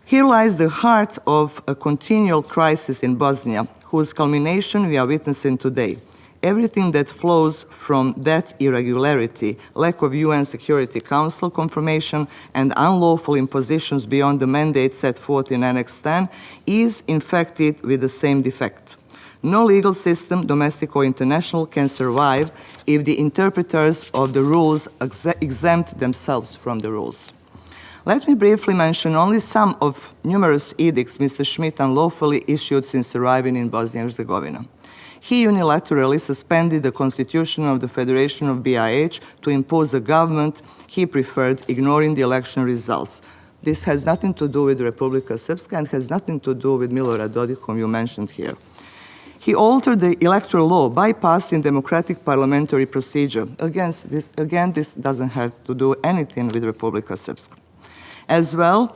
Here lies the heart of a continual crisis in Bosnia, whose culmination we are witnessing today. Everything that flows from that irregularity, lack of UN Security Council confirmation, and unlawful impositions beyond the mandate set forth in Annex 10 is infected with the same defect. No legal system, domestic or international, can survive if the interpreters of the rules exempt themselves from the rules. Let me briefly mention only some of numerous edicts Mr. Schmidt unlawfully issued since arriving in Bosnia and Herzegovina. He unilaterally suspended the constitution of the Federation of BiH to impose a government he preferred, ignoring the election results. This has nothing to do with Republika Srpska and has nothing to do with Milorad Dodik, whom you mentioned here. He altered the electoral law, bypassing democratic parliamentary procedure. Again, this doesn't have to do anything with Republika Srpska. As well,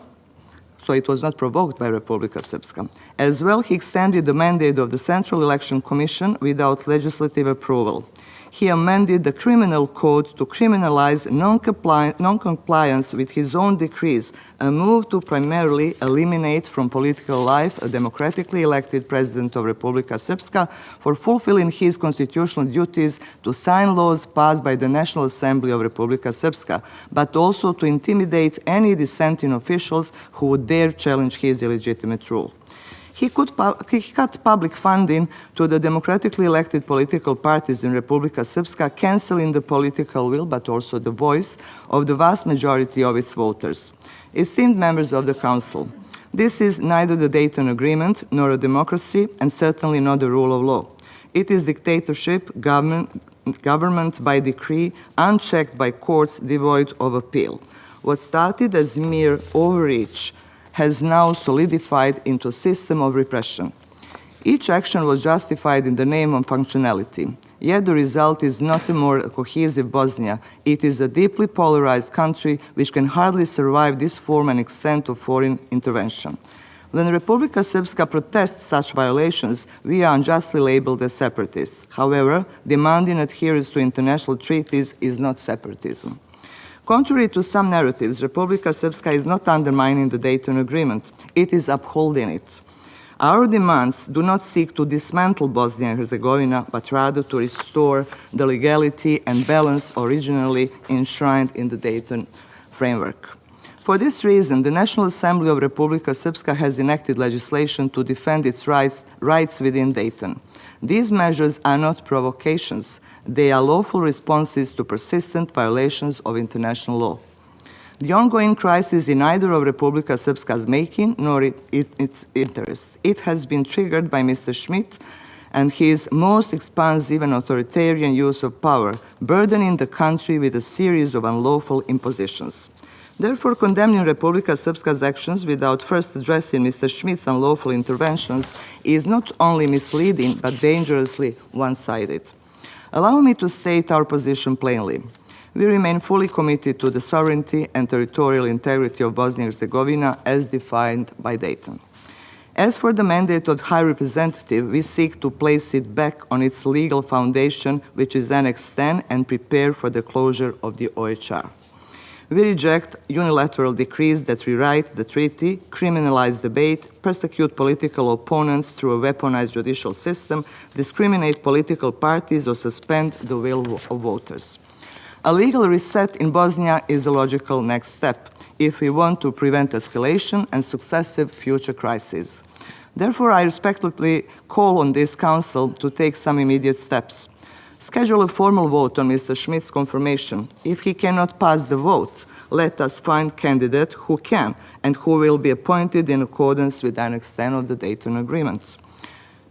so it was not provoked by Republika Srpska. As well, he extended the mandate of the Central Election Commission without legislative approval. He amended the criminal code to criminalize non-compliance with his own decrees, a move to primarily eliminate from political life a democratically elected president of Republika Srpska for fulfilling his constitutional duties to sign laws passed by the National Assembly of Republika Srpska, but also to intimidate any dissenting officials who would dare challenge his illegitimate rule. He cut public funding to the democratically elected political parties in Republika Srpska, canceling the political will, but also the voice of the vast majority of its voters. Esteemed members of the Council, this is neither the Dayton Agreement nor a democracy, and certainly not the rule of law. It is dictatorship, government by decree, unchecked by courts, devoid of appeal. What started as mere overreach has now solidified into a system of repression. Each action was justified in the name of functionality, yet the result is not a more cohesive Bosnia. It is a deeply polarized country which can hardly survive this form and extent of foreign intervention. When Republika Srpska protests such violations, we are unjustly labeled as separatists. However, demanding adherence to international treaties is not separatism. Contrary to some narratives, Republika Srpska is not undermining the Dayton Agreement. It is upholding it. Our demands do not seek to dismantle Bosnia and Herzegovina, but rather to restore the legality and balance originally enshrined in the Dayton framework. For this reason, the National Assembly of Republika Srpska has enacted legislation to defend its rights within Dayton. These measures are not provocations. They are lawful responses to persistent violations of international law. The ongoing crisis in neither of Republika Srpska's making nor its interests. It has been triggered by Mr. Schmidt and his most expansive and authoritarian use of power, burdening the country with a series of unlawful impositions. Therefore, condemning Republika Srpska's actions without first addressing Mr. Schmidt's unlawful interventions is not only misleading, but dangerously one-sided. Allow me to state our position plainly. We remain fully committed to the sovereignty and territorial integrity of Bosnia and Herzegovina as defined by Dayton. As for the mandate of the High Representative, we seek to place it back on its legal foundation, which is Annex 10, and prepare for the closure of the OHR. We reject unilateral decrees that rewrite the treaty, criminalize debate, persecute political opponents through a weaponized judicial system, discriminate political parties, or suspend the will of voters. A legal reset in Bosnia is a logical next step if we want to prevent escalation and successive future crises. Therefore, I respectfully call on this Council to take some immediate steps. Schedule a formal vote on Mr. Schmidt's confirmation. If he cannot pass the vote, let us find candidate who can and who will be appointed in accordance with Annex 10 of the Dayton Agreement.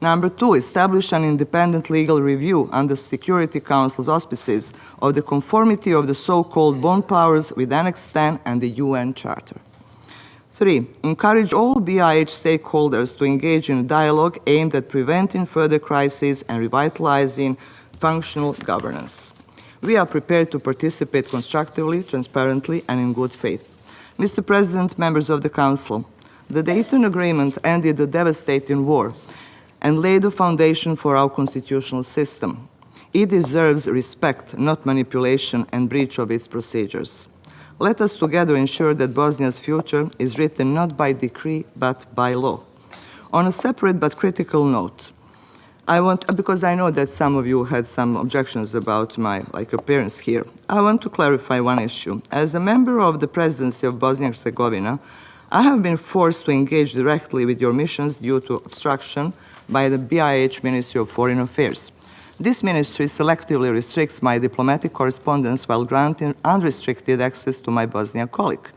Number 2, establish an independent legal review under Security Council's auspices of the conformity of the so-called bond powers with Annex 10 and the UN Charter. 3, encourage all BIH stakeholders to engage in a dialogue aimed at preventing further crises and revitalizing functional governance. We are prepared to participate constructively, transparently, and in good faith. Mr. President, members of the Council, the Dayton Agreement ended a devastating war and laid the foundation for our constitutional system. It deserves respect, not manipulation and breach of its procedures. Let us together ensure that Bosnia's future is written not by decree, but by law. On a separate but critical note, because I know that some of you had some objections about my appearance here, I want to clarify one issue. As a member of the presidency of Bosnia and Herzegovina, I have been forced to engage directly with your missions due to obstruction by the BIH Ministry of Foreign Affairs. This ministry selectively restricts my diplomatic correspondence while granting unrestricted access to my Bosnian colleague.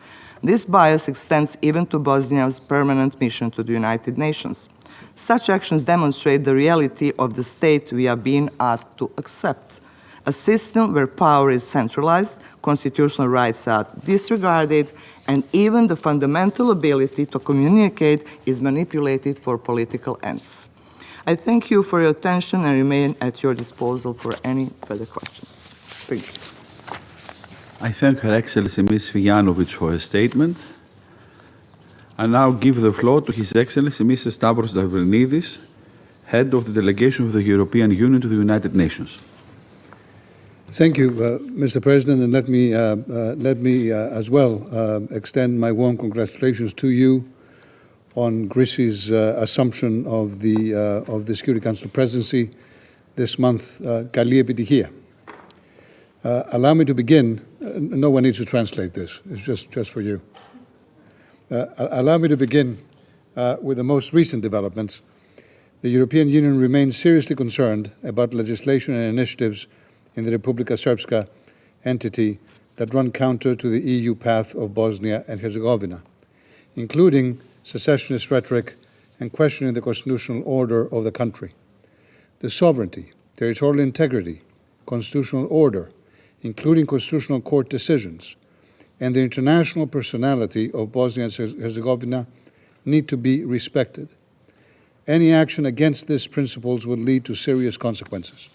This bias extends even to Bosnia's permanent mission to the United Nations. Such actions demonstrate the reality of the state we are being asked to accept. A system where power is centralized, constitutional rights are disregarded, and even the fundamental ability to communicate is manipulated for political ends. I thank you for your attention and remain at your disposal for any further questions. Thank you. I thank Her Excellency Ms. Vijanovic for her statement. I now give the floor to His Excellency Mr. Stavros Davrinidis, Head of the Delegation of the European Union to the United Nations. Thank you, Mr. President, and let me as well extend my warm congratulations to you on Greece's assumption of the Security Council presidency this month. Kalli επιτυχία. Allow me to begin. No one needs to translate this. It's just for you. Allow me to begin with the most recent developments. The European Union remains seriously concerned about legislation and initiatives in the Republika Srpska entity that run counter to the EU path of Bosnia and Herzegovina, including secessionist rhetoric and questioning the constitutional order of the country. The sovereignty, territorial integrity, constitutional order, including constitutional court decisions, and the international personality of Bosnia and Herzegovina need to be respected. Any action against these principles would lead to serious consequences.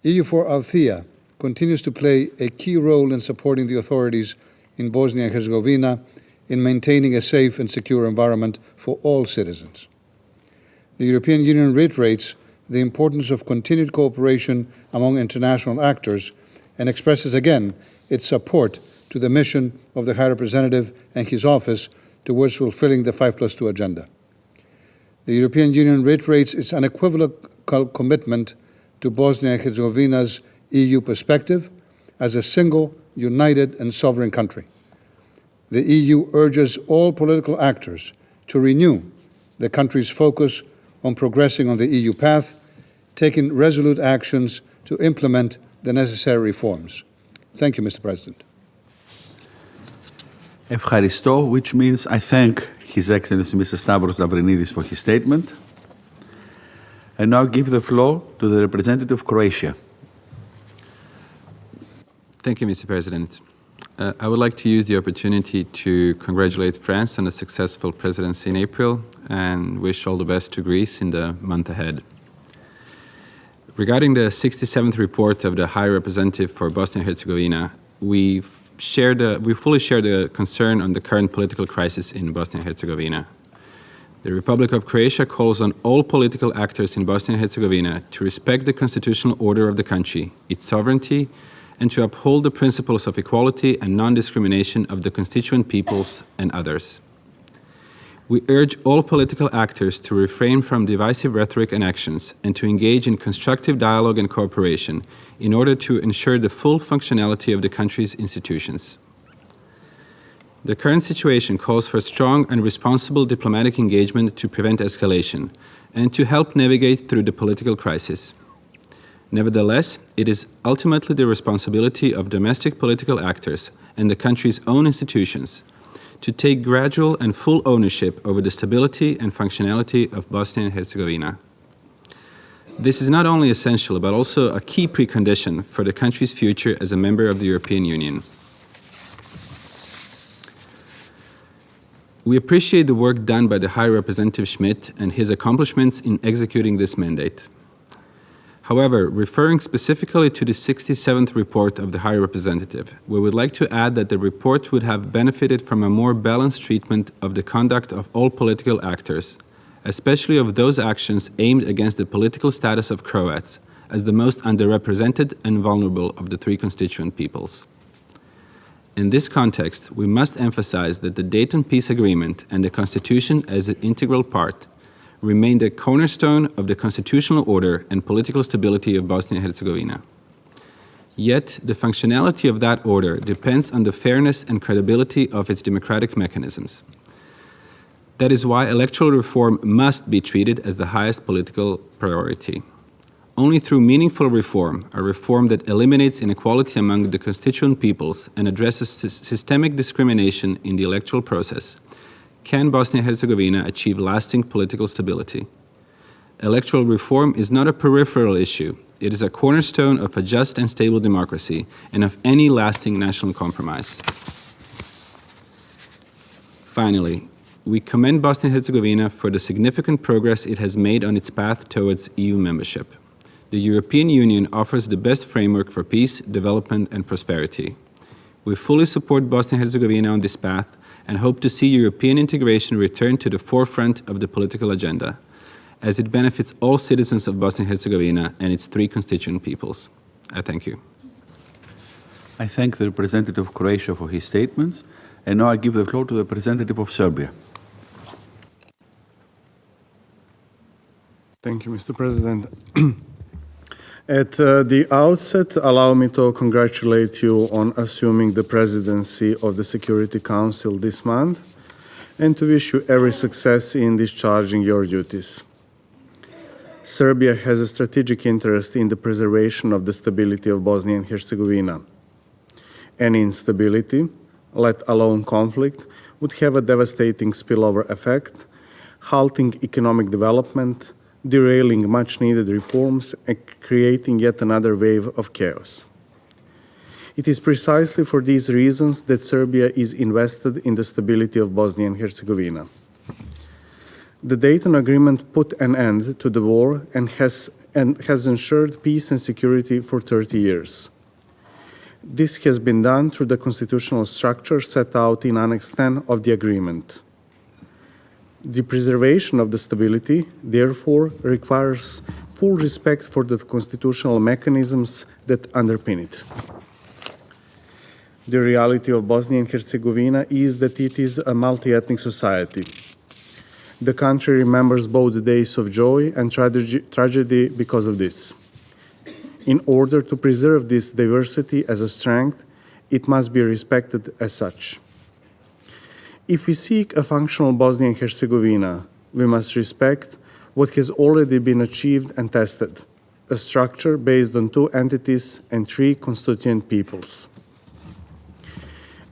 EU4 Althea continues to play a key role in supporting the authorities in Bosnia and Herzegovina in maintaining a safe and secure environment for all citizens. The European Union reiterates the importance of continued cooperation among international actors and expresses again its support to the mission of the High Representative and his office towards fulfilling the 5+2 agenda. The European Union reiterates its unequivocal commitment to Bosnia and Herzegovina's EU perspective as a single, united and sovereign country. The EU urges all political actors to renew the country's focus on progressing on the EU path, taking resolute actions to implement the necessary reforms. Thank you, Mr. President. Ευχαριστώ, which means I thank His Excellency Mr. Stavros Davrinidis for his statement. I now give the floor to the representative of Croatia. Thank you, Mr. President. I would like to use the opportunity to congratulate France on a successful presidency in April and wish all the best to Greece in the month ahead. Regarding the 67th report of the High Representative for Bosnia and Herzegovina, we fully share the concern on the current political crisis in Bosnia and Herzegovina. The Republic of Croatia calls on all political actors in Bosnia and Herzegovina to respect the constitutional order of the country, its sovereignty, and to uphold the principles of equality and non-discrimination of the constituent peoples and others. We urge all political actors to refrain from divisive rhetoric and actions and to engage in constructive dialogue and cooperation in order to ensure the full functionality of the country's institutions. The current situation calls for strong and responsible diplomatic engagement to prevent escalation and to help navigate through the political crisis. Nevertheless, it is ultimately the responsibility of domestic political actors and the country's own institutions to take gradual and full ownership over the stability and functionality of Bosnia and Herzegovina. This is not only essential, but also a key precondition for the country's future as a member of the European Union. We appreciate the work done by the High Representative Schmidt and his accomplishments in executing this mandate. However, referring specifically to the 67th report of the High Representative, we would like to add that the report would have benefited from a more balanced treatment of the conduct of all political actors, especially of those actions aimed against the political status of Croats, as the most underrepresented and vulnerable of the three constituent peoples. In this context, we must emphasize that the Dayton Peace Agreement and the Constitution as an integral part remain the cornerstone of the constitutional order and political stability of Bosnia and Herzegovina. Yet, the functionality of that order depends on the fairness and credibility of its democratic mechanisms. That is why electoral reform must be treated as the highest political priority. Only through meaningful reform, a reform that eliminates inequality among the constituent peoples and addresses systemic discrimination in the electoral process, can Bosnia and Herzegovina achieve lasting political stability. Electoral reform is not a peripheral issue. It is a cornerstone of a just and stable democracy and of any lasting national compromise. Finally, we commend Bosnia and Herzegovina for the significant progress it has made on its path towards EU membership. The European Union offers the best framework for peace, development, and prosperity. We fully support Bosnia and Herzegovina on this path and hope to see European integration return to the forefront of the political agenda, as it benefits all citizens of Bosnia and Herzegovina and its three constituent peoples. I thank you. I thank the representative of Croatia for his statements, and now I give the floor to the representative of Serbia. Thank you, Mr. President. At the outset, allow me to congratulate you on assuming the presidency of the Security Council this month and to wish you every success in discharging your duties. Serbia has a strategic interest in the preservation of the stability of Bosnia and Herzegovina. Any instability, let alone conflict, would have a devastating spillover effect, halting economic development, derailing much-needed reforms and creating yet another wave of chaos. It is precisely for these reasons that Serbia is invested in the stability of Bosnia and Herzegovina. The Dayton Agreement put an end to the war and has ensured peace and security for 30 years. This has been done through the constitutional structure set out in Annex 10 of the agreement. The preservation of the stability, therefore, requires full respect for the constitutional mechanisms that underpin it. The reality of Bosnia and Herzegovina is that it is a multi-ethnic society. The country remembers both days of joy and tragedy because of this. In order to preserve this diversity as a strength, it must be respected as such. If we seek a functional Bosnia and Herzegovina, we must respect what has already been achieved and tested, a structure based on two entities and three constituent peoples.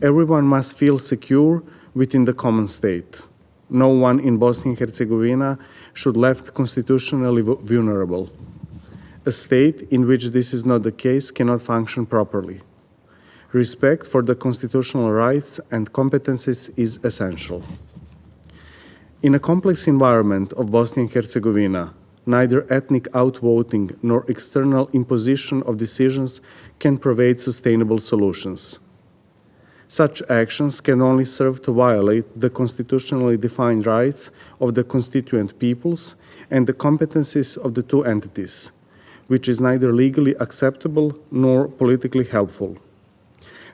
Everyone must feel secure within the common state. No one in Bosnia and Herzegovina should be left constitutionally vulnerable. A state in which this is not the case cannot function properly. Respect for the constitutional rights and competencies is essential. In a complex environment of Bosnia and Herzegovina, neither ethnic outvoting nor external imposition of decisions can provide sustainable solutions. Such actions can only serve to violate the constitutionally defined rights of the constituent peoples and the competencies of the two entities, which is neither legally acceptable nor politically helpful.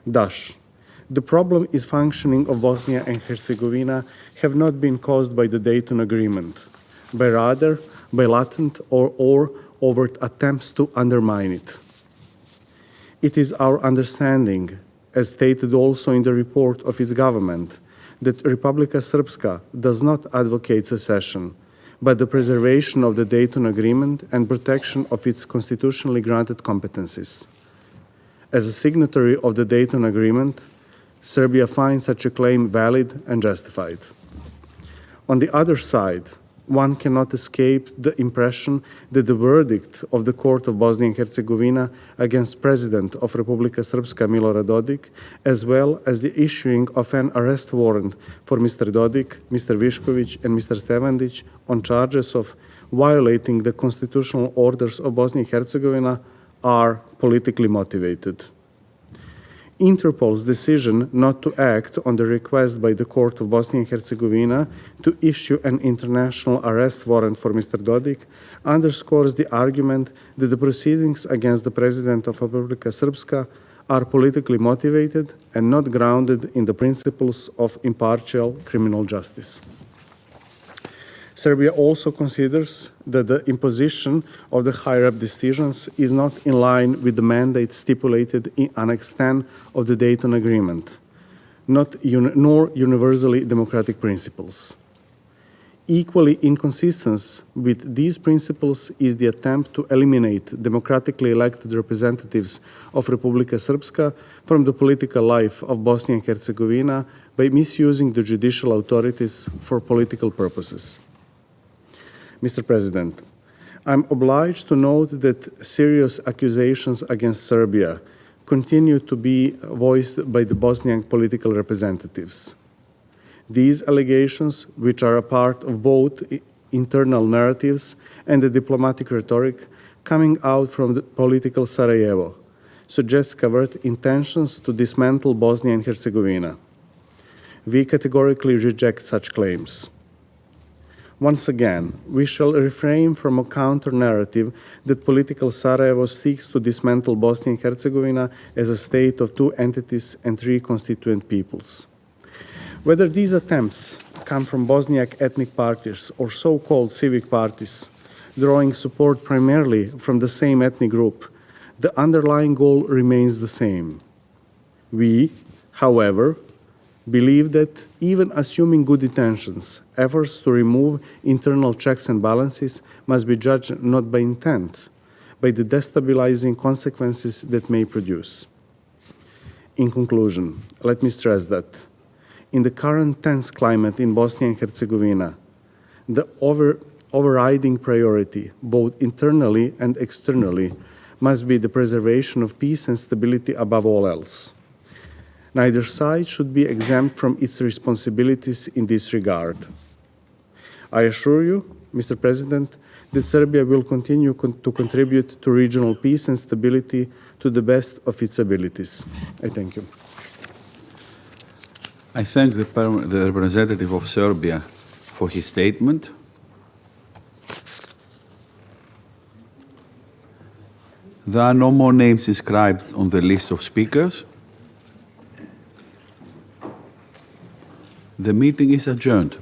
Thus, the problem is functioning of Bosnia and Herzegovina have not been caused by the Dayton Agreement, but rather by latent or overt attempts to undermine it. It is our understanding, as stated also in the report of its government, that Republika Srpska does not advocate secession, but the preservation of the Dayton Agreement and protection of its constitutionally granted competencies. As a signatory of the Dayton Agreement, Serbia finds such a claim valid and justified. On the other side, one cannot escape the impression that the verdict of the Court of Bosnia and Herzegovina against President of Republika Srpska Milorad Dodik, as well as the issuing of an arrest warrant for Mr. Dodik, Mr. Višković, and Mr. Stevandić on charges of violating the constitutional orders of Bosnia and Herzegovina, are politically motivated. Interpol's decision not to act on the request by the Court of Bosnia and Herzegovina to issue an international arrest warrant for Mr. Dodik underscores the argument that the proceedings against the President of Republika Srpska are politically motivated and not grounded in the principles of impartial criminal justice. Serbia also considers that the imposition of the higher-up decisions is not in line with the mandate stipulated in Annex 10 of the Dayton Agreement, nor universally democratic principles. Equally inconsistent with these principles is the attempt to eliminate democratically elected representatives of Republika Srpska from the political life of Bosnia and Herzegovina by misusing the judicial authorities for political purposes. Mr. President, I'm obliged to note that serious accusations against Serbia continue to be voiced by the Bosnian political representatives. These allegations, which are a part of both internal narratives and the diplomatic rhetoric coming out from the political Sarajevo, suggest covert intentions to dismantle Bosnia and Herzegovina. We categorically reject such claims. Once again, we shall refrain from a counter-narrative that political Sarajevo seeks to dismantle Bosnia and Herzegovina as a state of two entities and three constituent peoples. Whether these attempts come from Bosniak ethnic parties or so-called civic parties, drawing support primarily from the same ethnic group, the underlying goal remains the same. We, however, believe that even assuming good intentions, efforts to remove internal checks and balances must be judged not by intent, by the destabilizing consequences that may produce. In conclusion, let me stress that in the current tense climate in Bosnia and Herzegovina, the overriding priority, both internally and externally, must be the preservation of peace and stability above all else. Neither side should be exempt from its responsibilities in this regard. I assure you, Mr. President, that Serbia will continue to contribute to regional peace and stability to the best of its abilities. I thank you. I thank the representative of Serbia for his statement. There are no more names inscribed on the list of speakers. The meeting is adjourned.